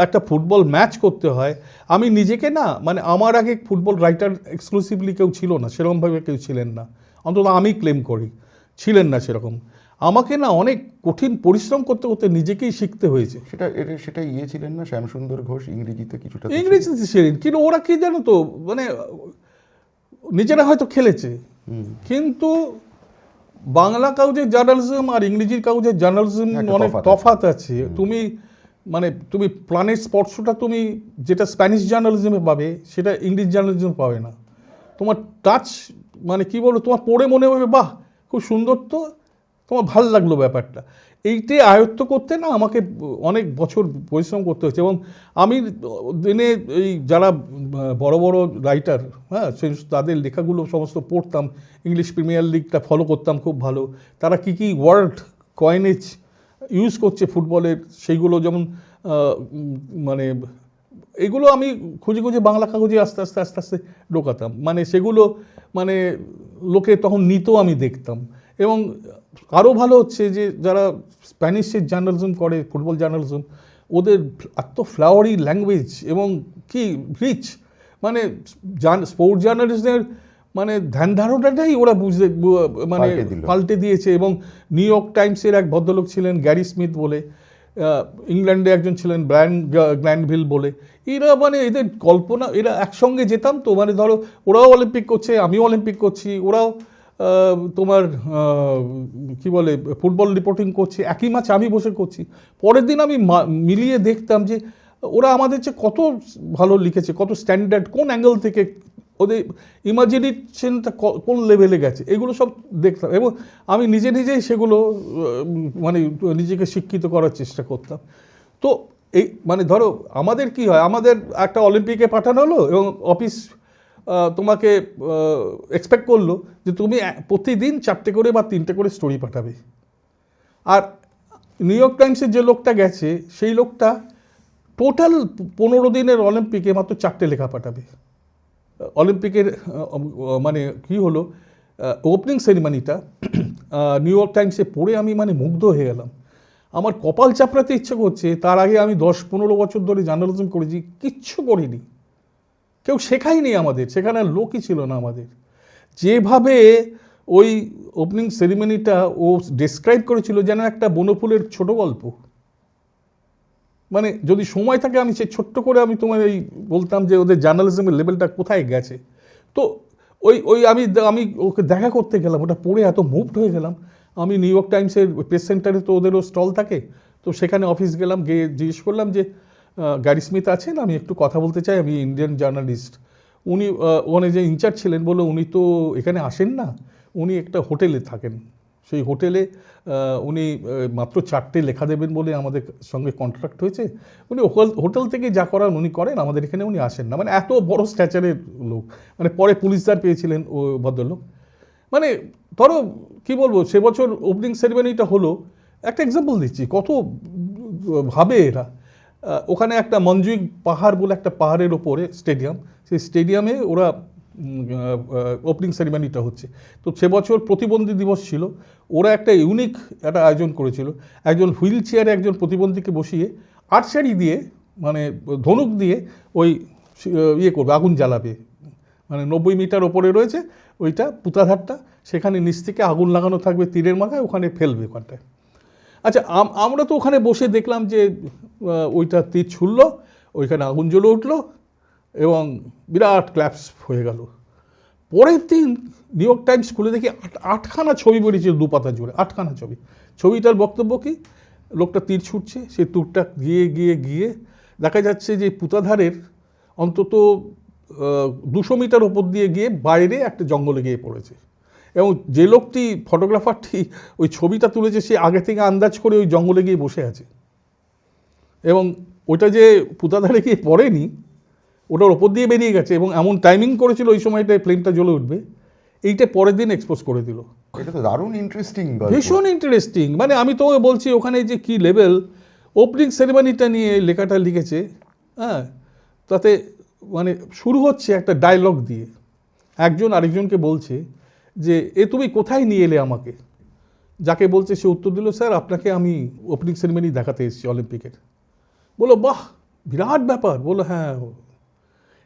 একটা ফুটবল ম্যাচ করতে হয়, আমি নিজেকে না, মানে আমার আগে ফুটবল রাইটার এক্সক্লুসিভলি কেউ ছিল না, সেরকমভাবে কেউ ছিলেন না, অন্তত আমি ক্লেম করি ছিলেন না সেরকম। আমাকে না অনেক কঠিন পরিশ্রম করতে করতে নিজেকেই শিখতে হয়েছে। সেটা ছিলেন না শ্যামসুন্দর ঘোষ, ইংরেজিতে ছিলেন, কিন্তু ওরা কি জানো তো, মানে নিজেরা হয়তো খেলেছে, কিন্তু বাংলা কাগজের জার্নালিজম আর ইংরেজির কাগজের জার্নালিজম অনেক তফাৎ আছে। তুমি মানে তুমি প্রাণের স্পর্শটা তুমি যেটা স্প্যানিশ জার্নালিজমে পাবে সেটা ইংলিশ জার্নালিজমে পাবে না। তোমার টাচ মানে কি বলবো, তোমার পড়ে মনে হবে বাহ খুব সুন্দর, তো তোমার ভাল লাগলো ব্যাপারটা। এইটাই আয়ত্ত করতে না আমাকে অনেক বছর পরিশ্রম করতে হয়েছে। এবং আমি দিনে এই যারা বড় বড় রাইটার, হ্যাঁ, সেই তাদের লেখাগুলো সমস্ত পড়তাম, ইংলিশ প্রিমিয়ার লিগটা ফলো করতাম খুব ভালো, তারা কী কী ওয়ার্ড কয়েনেজ ইউজ করছে ফুটবলের সেইগুলো, যেমন মানে এগুলো আমি খুঁজে খুঁজে বাংলা কাগজে আস্তে আস্তে আস্তে আস্তে ঢোকাতাম, মানে সেগুলো মানে লোকে তখন নিত, আমি দেখতাম। এবং আরও ভালো হচ্ছে যে যারা স্প্যানিশের জার্নালিজম করে, ফুটবল জার্নালিজম, ওদের এত ফ্লাওয়ারি ল্যাঙ্গুয়েজ এবং কি রিচ, মানে স্পোর্টস জার্নালিস্টদের মানে ধ্যান ধারণাটাই ওরা মানে পাল্টে দিয়েছে। এবং নিউ ইয়র্ক টাইমসের এক ভদ্রলোক ছিলেন গ্যারি স্মিথ বলে, ইংল্যান্ডে একজন ছিলেন ব্রায়ান গ্ল্যানভিল বলে, এরা মানে এদের কল্পনা, এরা একসঙ্গে যেতাম তো, মানে ধরো ওরাও অলিম্পিক করছে, আমিও অলিম্পিক করছি, ওরাও তোমার কি বলে ফুটবল রিপোর্টিং করছে, একই ম্যাচ আমি বসে করছি, পরের দিন আমি মিলিয়ে দেখতাম যে ওরা আমাদের চেয়ে কত ভালো লিখেছে, কত স্ট্যান্ডার্ড, কোন অ্যাঙ্গেল থেকে ওদের ইমাজিনেশনটা কোন লেভেলে গেছে, এগুলো সব দেখতাম। এবং আমি নিজেই সেগুলো মানে নিজেকে শিক্ষিত করার চেষ্টা করতাম। তো এই মানে ধরো আমাদের কি হয়, আমাদের একটা অলিম্পিকে পাঠানো হলো এবং অফিস তোমাকে এক্সপেক্ট করলো যে তুমি প্রতিদিন 4টে করে বা 3টে করে স্টোরি পাঠাবে। আর নিউ ইয়র্ক টাইমসের যে লোকটা গেছে সেই লোকটা টোটাল 15 দিনের অলিম্পিকে মাত্র 4টে লেখা পাঠাবে। অলিম্পিকের মানে কি হলো, ওপেনিং সেরিমনিটা নিউ ইয়র্ক টাইমসে পড়ে আমি মানে মুগ্ধ হয়ে গেলাম। আমার কপাল চাপড়াতে ইচ্ছে করছে, তার আগে আমি 10-15 বছর ধরে জার্নালিজম করেছি, কিচ্ছু করিনি, কেউ শেখায়নি আমাদের, সেখানে লোকই ছিল না আমাদের। যেভাবে ওই ওপেনিং সেরিমনিটা ও ডেসক্রাইব করেছিল যেন একটা বনফুলের ছোট গল্প, মানে যদি সময় থাকে আমি সে ছোট্ট করে আমি তোমার এই বলতাম যে ওদের জার্নালিজমের লেভেলটা কোথায় গেছে। তো ওই আমি ওকে দেখা করতে গেলাম, ওটা পড়ে এত মুভড হয়ে গেলাম। আমি নিউ ইয়র্ক টাইমসের প্রেস সেন্টারে তো ওদেরও স্টল থাকে, তো সেখানে অফিস গেলাম, গিয়ে জিজ্ঞেস করলাম যে গ্যারি স্মিথ আছেন, আমি একটু কথা বলতে চাই, আমি ইন্ডিয়ান জার্নালিস্ট। উনি ওখানে যে ইনচার্জ ছিলেন বললো উনি তো এখানে আসেন না, উনি একটা হোটেলে থাকেন, সেই হোটেলে উনি মাত্র 4টে লেখা দেবেন বলে আমাদের সঙ্গে কন্ট্রাক্ট হয়েছে, উনি হোটেল থেকে যা করার উনি করেন, আমাদের এখানে উনি আসেন না। মানে এত বড় স্ট্যাচারের লোক, মানে পরে পুলিশদার পেয়েছিলেন ও ভদ্রলোক। মানে ধরো কী বলবো, সে বছর ওপেনিং সেরিমনিটা হলো, একটা এক্সাম্পল দিচ্ছি কত ভাবে এরা। ওখানে একটা মঞ্জুইক পাহাড় বলে একটা পাহাড়ের ওপরে স্টেডিয়াম, সেই স্টেডিয়ামে ওরা ওপেনিং সেরিমনিটা হচ্ছে। তো সে বছর প্রতিবন্ধী দিবস ছিল, ওরা একটা ইউনিক একটা আয়োজন করেছিল, একজন হুইল চেয়ারে একজন প্রতিবন্ধীকে বসিয়ে আর্চারি দিয়ে মানে ধনুক দিয়ে ওই ইয়ে করবে, আগুন জ্বালাবে, মানে 90 মিটার ওপরে রয়েছে ওইটা পুতাধারটা, সেখানে নিচ থেকে আগুন লাগানো থাকবে তীরের মাথায়, ওখানে ফেলবে ওখানটায়। আচ্ছা আমরা তো ওখানে বসে দেখলাম যে ওইটা তীর ছুড়ল, ওইখানে আগুন জ্বলে উঠলো এবং বিরাট ক্ল্যাপস হয়ে গেল। পরের দিন নিউ ইয়র্ক টাইমস খুলে দেখি 8খানা ছবি বেরিয়েছে, 2 পাতা জুড়ে 8খানা ছবি। ছবিটার বক্তব্য কি, লোকটা তীর ছুটছে, সেই তীরটা গিয়ে গিয়ে গিয়ে দেখা যাচ্ছে যে পুতাধারের অন্তত 200 মিটার ওপর দিয়ে গিয়ে বাইরে একটা জঙ্গলে গিয়ে পড়েছে। এবং যে লোকটি ফটোগ্রাফারটি ওই ছবিটা তুলেছে সে আগে থেকে আন্দাজ করে ওই জঙ্গলে গিয়ে বসে আছে, এবং ওটা যে পুতাধারে গিয়ে পড়েনি, ওটার ওপর দিয়ে বেরিয়ে গেছে, এবং এমন টাইমিং করেছিল ওই সময়টায় প্লেনটা জ্বলে উঠবে, এইটা পরের দিন এক্সপোজ করে দিল। এটা তো দারুণ ইন্টারেস্টিং, ভীষণ ইন্টারেস্টিং। মানে আমি তোকে বলছি ওখানে যে কি লেভেল, ওপেনিং সেরিমনিটা নিয়ে লেখাটা লিখেছে, হ্যাঁ, তাতে মানে শুরু হচ্ছে একটা ডায়লগ দিয়ে, একজন আরেকজনকে বলছে যে এ তুমি কোথায় নিয়ে এলে আমাকে, যাকে বলছে সে উত্তর দিল, স্যার আপনাকে আমি ওপেনিং সেরিমনি দেখাতে এসেছি অলিম্পিকের। বলো বাহ বিরাট ব্যাপার, বলো হ্যাঁ।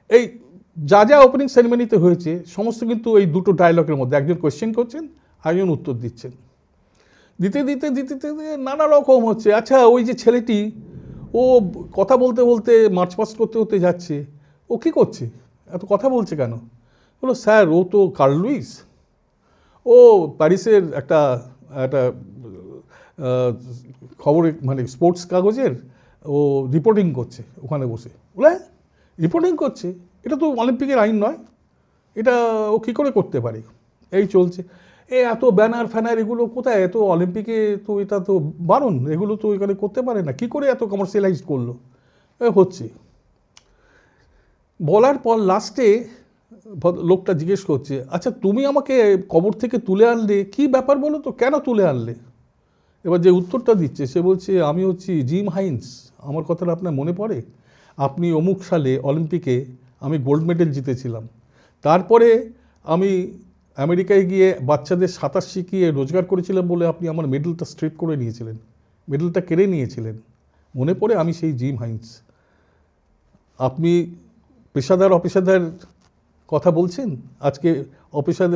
এই যা যা ওপেনিং সেরিমনিতে হয়েছে সমস্ত কিন্তু এই দুটো ডায়লগের মধ্যে, একজন কোয়েশ্চেন করছেন, আরেকজন উত্তর দিচ্ছেন, দিতে দিতে দিতে দিতে নানা রকম হচ্ছে। আচ্ছা ওই যে ছেলেটি ও কথা বলতে বলতে মার্চ পাস্ট করতে করতে যাচ্ছে, ও কী করছে, এত কথা বলছে কেন? বলো স্যার ও তো কার্ল লুইস, ও প্যারিসের একটা খবরে মানে স্পোর্টস কাগজের ও রিপোর্টিং করছে ওখানে বসে, বলে রিপোর্টিং করছে, এটা তো অলিম্পিকের আইন নয়, এটা ও কী করে করতে পারে, এই চলছে। এত ব্যানার ফ্যানার এগুলো কোথায়, এত অলিম্পিকে তো এটা তো বারণ, এগুলো তো এখানে করতে পারে না, কী করে এত কমার্শিয়ালাইজ করলো, হচ্ছে। বলার পর লাস্টে লোকটা জিজ্ঞেস করছে, আচ্ছা তুমি আমাকে কবর থেকে তুলে আনলে, কি ব্যাপার বলো তো, কেন তুলে আনলে? এবার যে উত্তরটা দিচ্ছে সে বলছে, আমি হচ্ছি জিম হাইন্স, আমার কথাটা আপনার মনে পড়ে? আপনি অমুক সালে অলিম্পিকে আমি গোল্ড মেডেল জিতেছিলাম, তারপরে আমি আমেরিকায় গিয়ে বাচ্চাদের সাঁতার শিখিয়ে রোজগার করেছিলাম বলে আপনি আমার মেডেলটা স্ট্রেট করে নিয়েছিলেন, মেডেলটা কেড়ে নিয়েছিলেন, মনে পড়ে? আমি সেই জিম হাইন্স। আপনি পেশাদার অপেশাদার কথা বলছেন, আজকে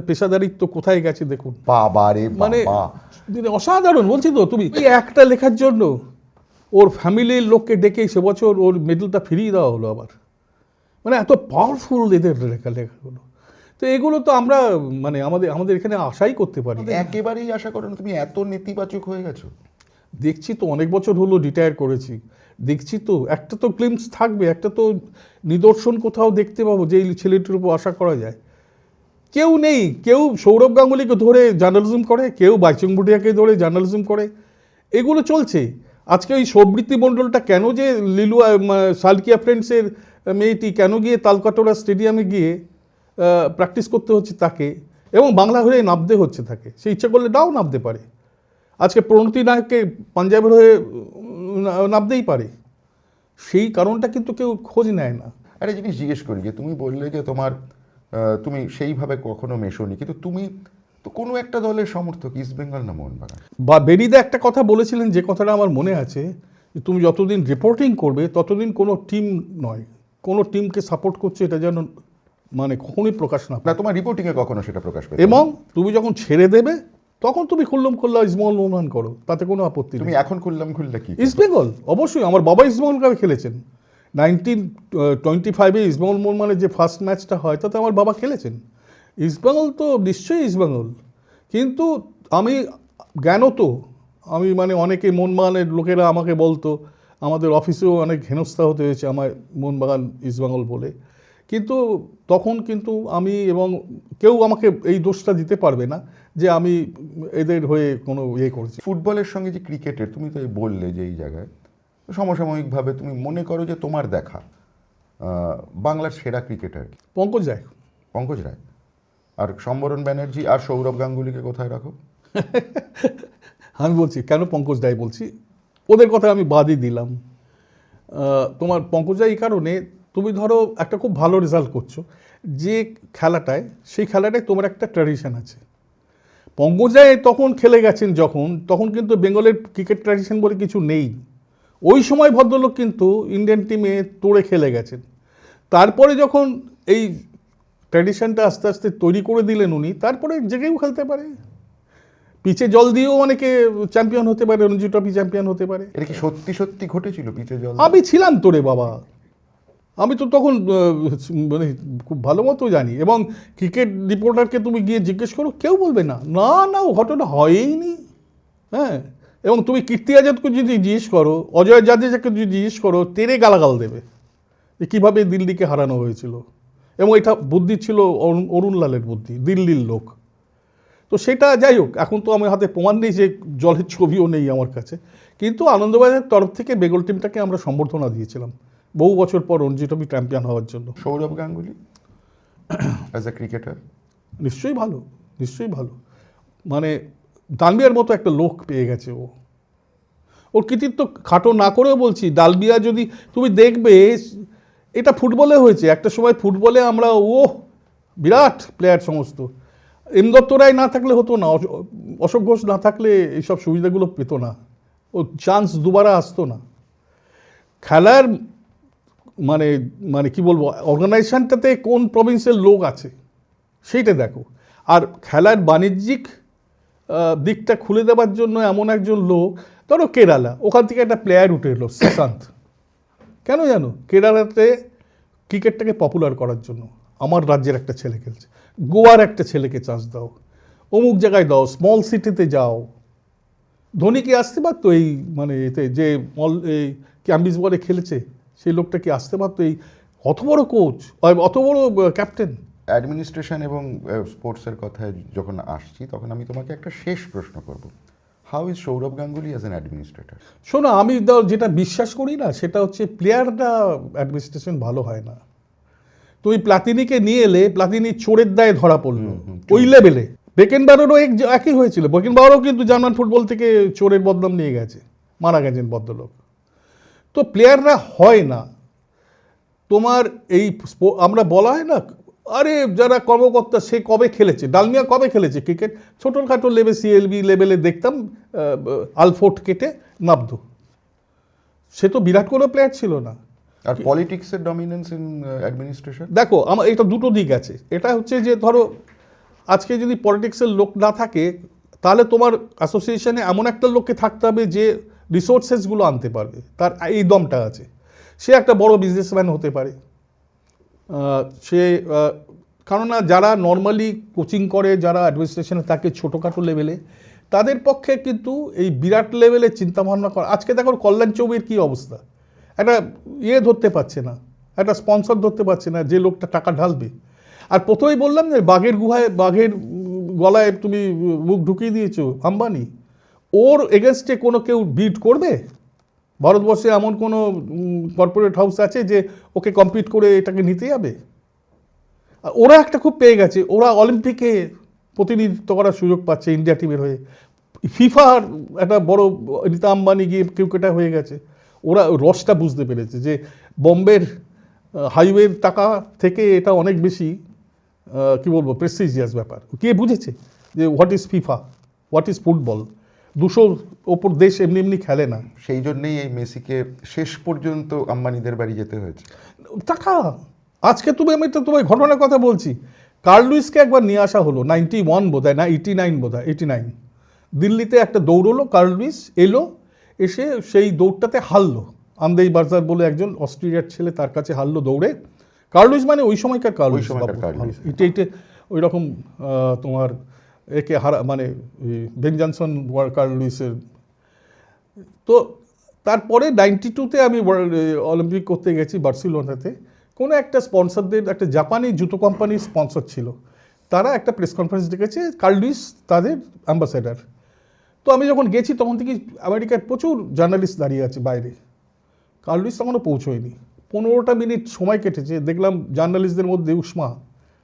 পেশাদারিত্ব কোথায় গেছে দেখুন। বাবা রে মানে বাবা, অসাধারণ বলছি তো, তুমি এই একটা লেখার জন্য ওর ফ্যামিলির লোককে ডেকে সে বছর ওর মেডেলটা ফিরিয়ে দেওয়া হলো আবার। মানে এত পাওয়ারফুল এদের লেখাগুলো। তো এগুলো তো আমরা মানে আমাদের এখানে আশাই করতে পারি না। একেবারেই আশা করো না, তুমি এত নেতিবাচক হয়ে গেছো। দেখছি তো অনেক বছর হলো রিটায়ার করেছি, দেখছি তো একটা তো গ্লিম্পস থাকবে, একটা তো নিদর্শন কোথাও দেখতে পাবো যে এই ছেলেটির উপর আশা করা যায়। কেউ নেই, কেউ সৌরভ গাঙ্গুলিকে ধরে জার্নালিজম করে, কেউ বাইচুং ভুটিয়াকে ধরে জার্নালিজম করে, এগুলো চলছে। আজকে ওই সৌবৃত্তি মণ্ডলটা কেন যে লিলুয়া সালকিয়া ফ্রেন্ডসের মেয়েটি কেন গিয়ে তালকাটোরা স্টেডিয়ামে গিয়ে প্র্যাকটিস করতে হচ্ছে তাকে, এবং বাংলা হয়ে নামতে হচ্ছে তাকে, সে ইচ্ছা করলে নাও নামতে পারে। আজকে প্রণতি নায়ককে পাঞ্জাবের হয়ে নামতেই পারে, সেই কারণটা কিন্তু কেউ খোঁজ নেয় না। আরে জিনিস জিজ্ঞেস করি, যে তুমি বললে যে তোমার তুমি সেইভাবে কখনো মেশোনি, কিন্তু তুমি তো কোনো একটা দলের সমর্থক, ইস্ট বেঙ্গল না মোহনবাগান? বা বেরিদা একটা কথা বলেছিলেন, যে কথাটা আমার মনে আছে, যে তুমি যতদিন রিপোর্টিং করবে ততদিন কোনো টিম নয়, কোনো টিমকে সাপোর্ট করছে এটা যেন মানে কখনোই প্রকাশ না না, পায়। তোমার রিপোর্টিংয়ে কখনো সেটা প্রকাশ পেত? এবং তুমি যখন ছেড়ে দেবে তখন তুমি খুল্লম খুল্লা ইসমল মোহন করো, তাতে কোনো আপত্তি তুমি নেই। এখন খুললা কি? ইস্ট বেঙ্গল অবশ্যই, আমার বাবা ইসমল কাপে খেলেছেন 1925-এ ইসমল মোহনমানের যে ফার্স্ট ম্যাচটা হয় তাতে আমার বাবা খেলেছেন। ইস্টবেঙ্গল তো নিশ্চয়ই ইস্টবেঙ্গল, কিন্তু আমি জ্ঞানত, আমি মানে অনেকে মোহনবাগানের লোকেরা আমাকে বলতো, আমাদের অফিসেও অনেক হেনস্থা হতে হয়েছে আমার মোহনবাগান ইস্টবেঙ্গল বলে, কিন্তু তখন কিন্তু আমি, এবং কেউ আমাকে এই দোষটা দিতে পারবে না যে আমি এদের হয়ে কোনো ইয়ে করেছি। ফুটবলের সঙ্গে যে ক্রিকেটের, তুমি তো এই বললে যে এই জায়গায় সমসাময়িকভাবে তুমি মনে করো যে তোমার দেখা বাংলার সেরা ক্রিকেটার কি? পঙ্কজ রায়। পঙ্কজ রায়। আর সম্বরণ ব্যানার্জি আর সৌরভ গাঙ্গুলিকে কোথায় রাখো? আমি বলছি কেন পঙ্কজ রায় বলছি, ওদের কথা আমি বাদই দিলাম। তোমার পঙ্কজ রায় এই কারণে, তুমি ধরো একটা খুব ভালো রেজাল্ট করছো যে খেলাটায়, সেই খেলাটায় তোমার একটা ট্র্যাডিশন আছে। পঙ্কজ রায় তখন খেলে গেছেন যখন, তখন কিন্তু বেঙ্গলের ক্রিকেট ট্র্যাডিশন বলে কিছু নেই। ওই সময় ভদ্রলোক কিন্তু ইন্ডিয়ান টিমে তোড়ে খেলে গেছেন। তারপরে যখন এই ট্র্যাডিশনটা আস্তে আস্তে তৈরি করে দিলেন উনি, তারপরে জেগেও খেলতে পারে, পিচে জল দিয়েও অনেকে চ্যাম্পিয়ন হতে পারে, রঞ্জি ট্রফি চ্যাম্পিয়ন হতে পারে। এটা কি সত্যি সত্যি ঘটেছিল পিচে জল? আমি ছিলাম তো রে বাবা, আমি তো তখন মানে খুব ভালো মতো জানি। এবং ক্রিকেট রিপোর্টারকে তুমি গিয়ে জিজ্ঞেস করো, কেউ বলবে না না না ও ঘটনা হয়ইনি। হ্যাঁ, এবং তুমি কীর্তি আজাদকে যদি জিজ্ঞেস করো, অজয় জাদেজাকে যদি জিজ্ঞেস করো, তেরে গালাগাল দেবে যে কীভাবে দিল্লিকে হারানো হয়েছিল। এবং এটা বুদ্ধি ছিল অরুণ লালের বুদ্ধি, দিল্লির লোক। তো সেটা যাই হোক, এখন তো আমার হাতে প্রমাণ নেই, যে জলের ছবিও নেই আমার কাছে, কিন্তু আনন্দবাজারের তরফ থেকে বেঙ্গল টিমটাকে আমরা সম্বর্ধনা দিয়েছিলাম বহু বছর পর রঞ্জি ট্রফি চ্যাম্পিয়ন হওয়ার জন্য। Sourav Ganguly as a cricketer নিশ্চয়ই ভালো, নিশ্চয়ই ভালো। মানে ডালমিয়ার মতো একটা লোক পেয়ে গেছে ও, ওর কৃতিত্ব খাটো না করেও বলছি, ডালমিয়া যদি তুমি দেখবে, এটা ফুটবলে হয়েছে একটা সময়, ফুটবলে আমরা বিরাট প্লেয়ার সমস্ত, এম দত্ত রায় না থাকলে হতো না, অশোক ঘোষ না থাকলে এইসব সুবিধাগুলো পেতো না, ও চান্স দুবারা আসতো না। খেলার মানে মানে কি বলবো, অর্গানাইজেশনটাতে কোন প্রভিন্সের লোক আছে সেইটা দেখো, আর খেলার বাণিজ্যিক দিকটা খুলে দেওয়ার জন্য এমন একজন লোক, ধরো কেরালা, ওখান থেকে একটা প্লেয়ার উঠে এলো শ্রীশান্ত, কেন জানো? কেরালাতে ক্রিকেটটাকে পপুলার করার জন্য, আমার রাজ্যের একটা ছেলে খেলছে, গোয়ার একটা ছেলেকে চান্স দাও, অমুক জায়গায় দাও, স্মল সিটিতে যাও, ধোনি কি আসতে পারতো এই মানে এতে যে এই ক্যাম্বিস বলে খেলেছে, সেই লোকটা কি আসতে পারতো এই অত বড় কোচ, অত বড় ক্যাপ্টেন? অ্যাডমিনিস্ট্রেশন এবং স্পোর্টসের কথায় যখন আসছি তখন আমি তোমাকে একটা শেষ প্রশ্ন করব, how is Sourav Ganguly as an administrator? শোনো, আমি যেটা বিশ্বাস করি না সেটা হচ্ছে প্লেয়াররা অ্যাডমিনিস্ট্রেশন ভালো হয় না। তুমি প্লাতিনিকে নিয়ে এলে, প্লাতিনি চোরের দায়ে ধরা পড়লো ওই লেভেলে। বেকেনবাওয়ারও একই হয়েছিল, বেকেনবাওয়ারও কিন্তু জার্মান ফুটবল থেকে চোরের বদনাম নিয়ে গেছে, মারা গেছেন ভদ্রলোক। তো প্লেয়াররা হয় না তোমার এই আমরা বলা হয় না, আরে যারা কর্মকর্তা সে কবে খেলেছে, ডালমিয়া কবে খেলেছে ক্রিকেট? ছোটোখাটো লেভেল সিএলবি লেভেলে দেখতাম আলফোর্ট কেটে নাবদো, সে তো বিরাট কোনো প্লেয়ার ছিল না। আর পলিটিক্সের ডমিনেন্স ইন অ্যাডমিনিস্ট্রেশন? দেখো আমার এটা দুটো দিক আছে। এটা হচ্ছে যে ধরো আজকে যদি পলিটিক্সের লোক না থাকে তাহলে তোমার অ্যাসোসিয়েশনে এমন একটা লোককে থাকতে হবে যে রিসোর্সেসগুলো আনতে পারবে, তার এই দমটা আছে। সে একটা বড় বিজনেসম্যান হতে পারে, সে কেননা যারা নর্মালি কোচিং করে, যারা অ্যাডমিনিস্ট্রেশনে থাকে ছোটোখাটো লেভেলে, তাদের পক্ষে কিন্তু এই বিরাট লেভেলে চিন্তাভাবনা করা। আজকে দেখো কল্যাণ চৌবের কী অবস্থা, একটা ধরতে পারছে না, একটা স্পন্সর ধরতে পারছে না যে লোকটা টাকা ঢালবে। আর প্রথমেই বললাম যে বাঘের গুহায় বাঘের গলায় তুমি মুখ ঢুকিয়ে দিয়েছো আম্বানি, ওর এগেনস্টে কোনো কেউ বিট করবে? ভারতবর্ষে এমন কোনো কর্পোরেট হাউস আছে যে ওকে কম্পিট করে এটাকে নিতে যাবে? ওরা একটা খুব পেয়ে গেছে, ওরা অলিম্পিকে প্রতিনিধিত্ব করার সুযোগ পাচ্ছে ইন্ডিয়া টিমের হয়ে, ফিফার একটা বড় রিতা আম্বানি গিয়ে ক্রিকেটার হয়ে গেছে। ওরা রসটা বুঝতে পেরেছে যে বম্বের হাইওয়ের টাকা থেকে এটা অনেক বেশি কি বলবো প্রেস্টিজিয়াস ব্যাপার। কে বুঝেছে যে what is FIFA, what is football? 200 ওপর দেশ এমনি এমনি খেলে না। সেই জন্যই এই মেসিকে শেষ পর্যন্ত আম্বানিদের বাড়ি যেতে হয়েছে। টাকা। আজকে আমি তো তোমায় ঘটনার কথা বলছি, কার্ল লুইসকে একবার নিয়ে আসা হলো 91 বোধহয়, না 89 বোধহয়, 89 দিল্লিতে একটা দৌড়লো, কার্ল লুইস এলো, এসে সেই দৌড়টাতে হারলো। আন্দেই বার্জার বলে একজন অস্ট্রেলিয়ার ছেলে, তার কাছে হারলো দৌড়ে। কার্ল লুইস মানে ওই সময়কার কার্ল লুইস, ইটে ওই রকম তোমার একে মানে বেন জনসন কার্ল লুইসের। তো তারপরে 92-তে আমি অলিম্পিক করতে গেছি বার্সেলোনাতে, কোনো একটা স্পন্সরদের, একটা জাপানি জুতো কোম্পানির স্পন্সর ছিল, তারা একটা প্রেস কনফারেন্স ডেকেছে, কার্ল লুইস তাদের অ্যাম্বাসেডার। তো আমি যখন গেছি তখন থেকে আমেরিকায় প্রচুর জার্নালিস্ট দাঁড়িয়ে আছে বাইরে, কার্ল লুইস তখনও পৌঁছয়নি। 15টা মিনিট সময় কেটেছে, দেখলাম জার্নালিস্টদের মধ্যে উষ্মা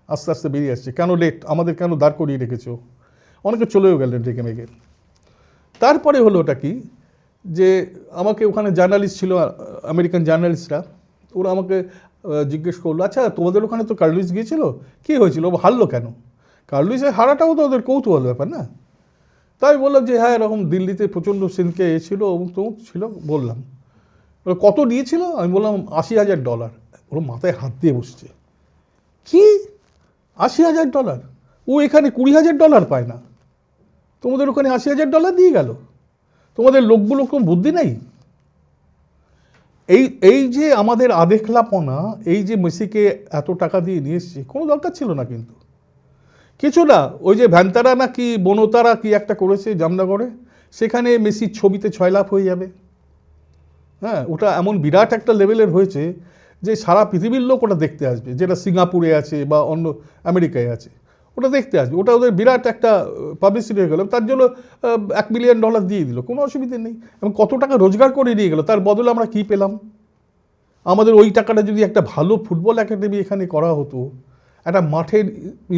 আস্তে আস্তে বেরিয়ে আসছে, কেন লেট, আমাদের কেন দাঁড় করিয়ে রেখেছো? অনেকে চলেও গেলেন রেগে মেগে। তারপরে হলো ওটা কি যে আমাকে ওখানে জার্নালিস্ট ছিল, আমেরিকান জার্নালিস্টরা, ওরা আমাকে জিজ্ঞেস করলো, আচ্ছা তোমাদের ওখানে তো কার্ল লুইস গিয়েছিল, কী হয়েছিল, ও হারলো কেন? কার্ল লুইসের হারাটাও তো ওদের কৌতূহল ব্যাপার না? তাই বললাম যে হ্যাঁ এরকম দিল্লিতে প্রচণ্ড সিনকে ছিল, অমুক তমুক ছিল বললাম। কত নিয়েছিল? আমি বললাম $80,000। ওর মাথায় হাত দিয়ে বসছে, কি $80,000? ও এখানে $20,000 পায় না, তোমাদের ওখানে $80,000 দিয়ে গেল? তোমাদের লোকগুলো কোনো বুদ্ধি নেই? এই যে আমাদের আদেখলাপনা, এই যে মেসিকে এত টাকা দিয়ে নিয়ে এসছে, কোনো দরকার ছিল না কিন্তু, কিছু না। ওই যে ভ্যানতারা না কি বনতারা কি একটা করেছে জামনগরে, সেখানে মেসির ছবিতে 6 লাখ হয়ে যাবে। হ্যাঁ, ওটা এমন বিরাট একটা লেভেলের হয়েছে যে সারা পৃথিবীর লোক ওটা দেখতে আসবে, যেটা সিঙ্গাপুরে আছে বা অন্য আমেরিকায় আছে, ওটা দেখতে আসবে। ওটা ওদের বিরাট একটা পাবলিসিটি হয়ে গেল, তার জন্য $1 মিলিয়ন দিয়ে দিল, কোনো অসুবিধে নেই। এবং কত টাকা রোজগার করে নিয়ে গেল, তার বদলে আমরা কী পেলাম? আমাদের ওই টাকাটা যদি একটা ভালো ফুটবল একাডেমি এখানে করা হতো, একটা মাঠের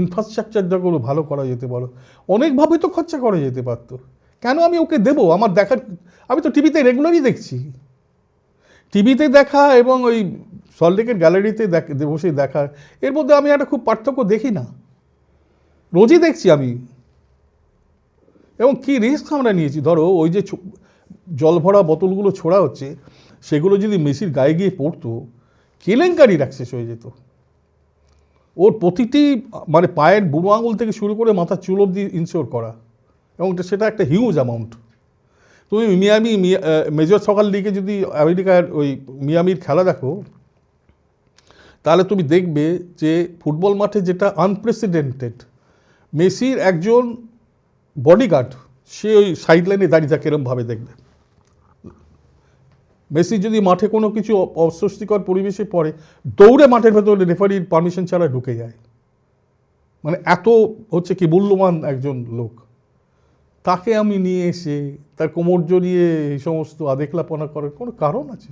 ইনফ্রাস্ট্রাকচারটাগুলো ভালো করা যেতে পারো, অনেকভাবে তো খরচা করা যেতে পারতো। কেন আমি ওকে দেবো? আমার দেখার, আমি তো টিভিতে রেগুলারই দেখছি, টিভিতে দেখা এবং ওই সল্টলেকের গ্যালারিতে বসে দেখা, এর মধ্যে আমি একটা খুব পার্থক্য দেখি না, রোজই দেখছি আমি। এবং কী রিস্ক আমরা নিয়েছি, ধরো ওই যে জল ভরা বোতলগুলো ছোড়া হচ্ছে, সেগুলো যদি মেসির গায়ে গিয়ে পড়তো, কেলেঙ্কারির অ্যাক্সেস হয়ে যেত। ওর প্রতিটি মানে পায়ের বুড়ো আঙুল থেকে শুরু করে মাথার চুল অবধি ইনশিওর করা, এবং সেটা একটা হিউজ অ্যামাউন্ট। তুমি মেজর সকার লিগে যদি আমেরিকার ওই মিয়ামির খেলা দেখো, তাহলে তুমি দেখবে যে ফুটবল মাঠে যেটা আনপ্রেসিডেন্টেড, মেসির একজন বডিগার্ড সে ওই সাইড লাইনে দাঁড়িয়ে থাকে এরমভাবে দেখবে। মেসি যদি মাঠে কোনো কিছু অস্বস্তিকর পরিবেশে পড়ে, দৌড়ে মাঠের ভেতরে রেফারির পারমিশন ছাড়া ঢুকে যায়। মানে এত হচ্ছে কি মূল্যবান একজন লোক, তাকে আমি নিয়ে এসে তার কোমর জড়িয়ে এই সমস্ত আদেখলাপনা করার কোনো কারণ আছে?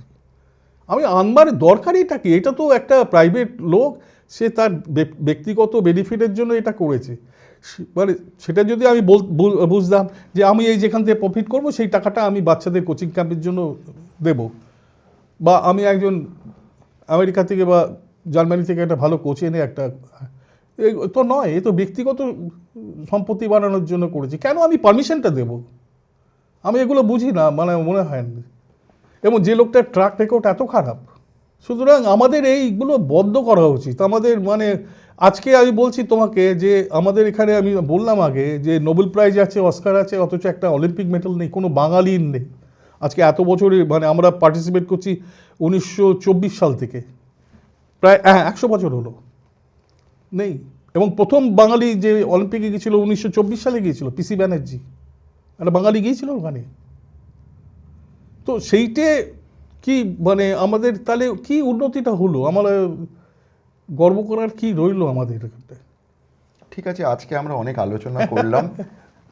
আমি আনবার দরকারইটা কি? এটা তো একটা প্রাইভেট লোক, সে তার ব্যক্তিগত বেনিফিটের জন্য এটা করেছে। মানে সেটা যদি আমি বুঝতাম যে আমি এই যেখান থেকে প্রফিট করব সেই টাকাটা আমি বাচ্চাদের কোচিং ক্যাম্পের জন্য দেব, বা আমি একজন আমেরিকা থেকে বা জার্মানি থেকে একটা ভালো কোচ এনে একটা, তো নয়, এ তো ব্যক্তিগত সম্পত্তি বানানোর জন্য করেছি। কেন আমি পারমিশনটা দেব? আমি এগুলো বুঝি না, মানে মনে হয় না। এবং যে লোকটার ট্র্যাক রেকর্ড এত খারাপ, সুতরাং আমাদের এইগুলো বন্ধ করা উচিত। আমাদের মানে আজকে আমি বলছি তোমাকে যে আমাদের এখানে, আমি বললাম আগে যে নোবেল প্রাইজ আছে, অস্কার আছে, অথচ একটা অলিম্পিক মেডেল নেই, কোনো বাঙালির নেই। আজকে এত বছরে মানে আমরা পার্টিসিপেট করছি 1924 সাল থেকে, প্রায় 100 বছর হলো, নেই। এবং প্রথম বাঙালি যে অলিম্পিকে গিয়েছিল 1924 সালে গিয়েছিল পিসি ব্যানার্জি, একটা বাঙালি গিয়েছিল ওখানে। তো সেইটে কি মানে আমাদের তাহলে কি উন্নতিটা হলো? আমরা গর্ব করার কি রইলো আমাদের এখানটায়? ঠিক আছে, আজকে আমরা অনেক আলোচনা করলাম।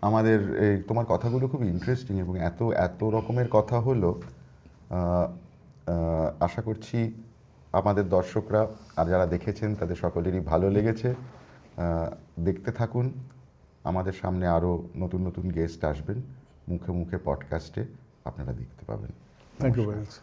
আমাদের এই তোমার কথাগুলো খুব ইন্টারেস্টিং এবং এত এত রকমের কথা হলো। আশা করছি আমাদের দর্শকরা আর যারা দেখেছেন তাদের সকলেরই ভালো লেগেছে। দেখতে থাকুন, আমাদের সামনে আরও নতুন নতুন গেস্ট আসবেন। মুখে মুখে পডকাস্টে আপনারা দেখতে পাবেন। Thank you very much.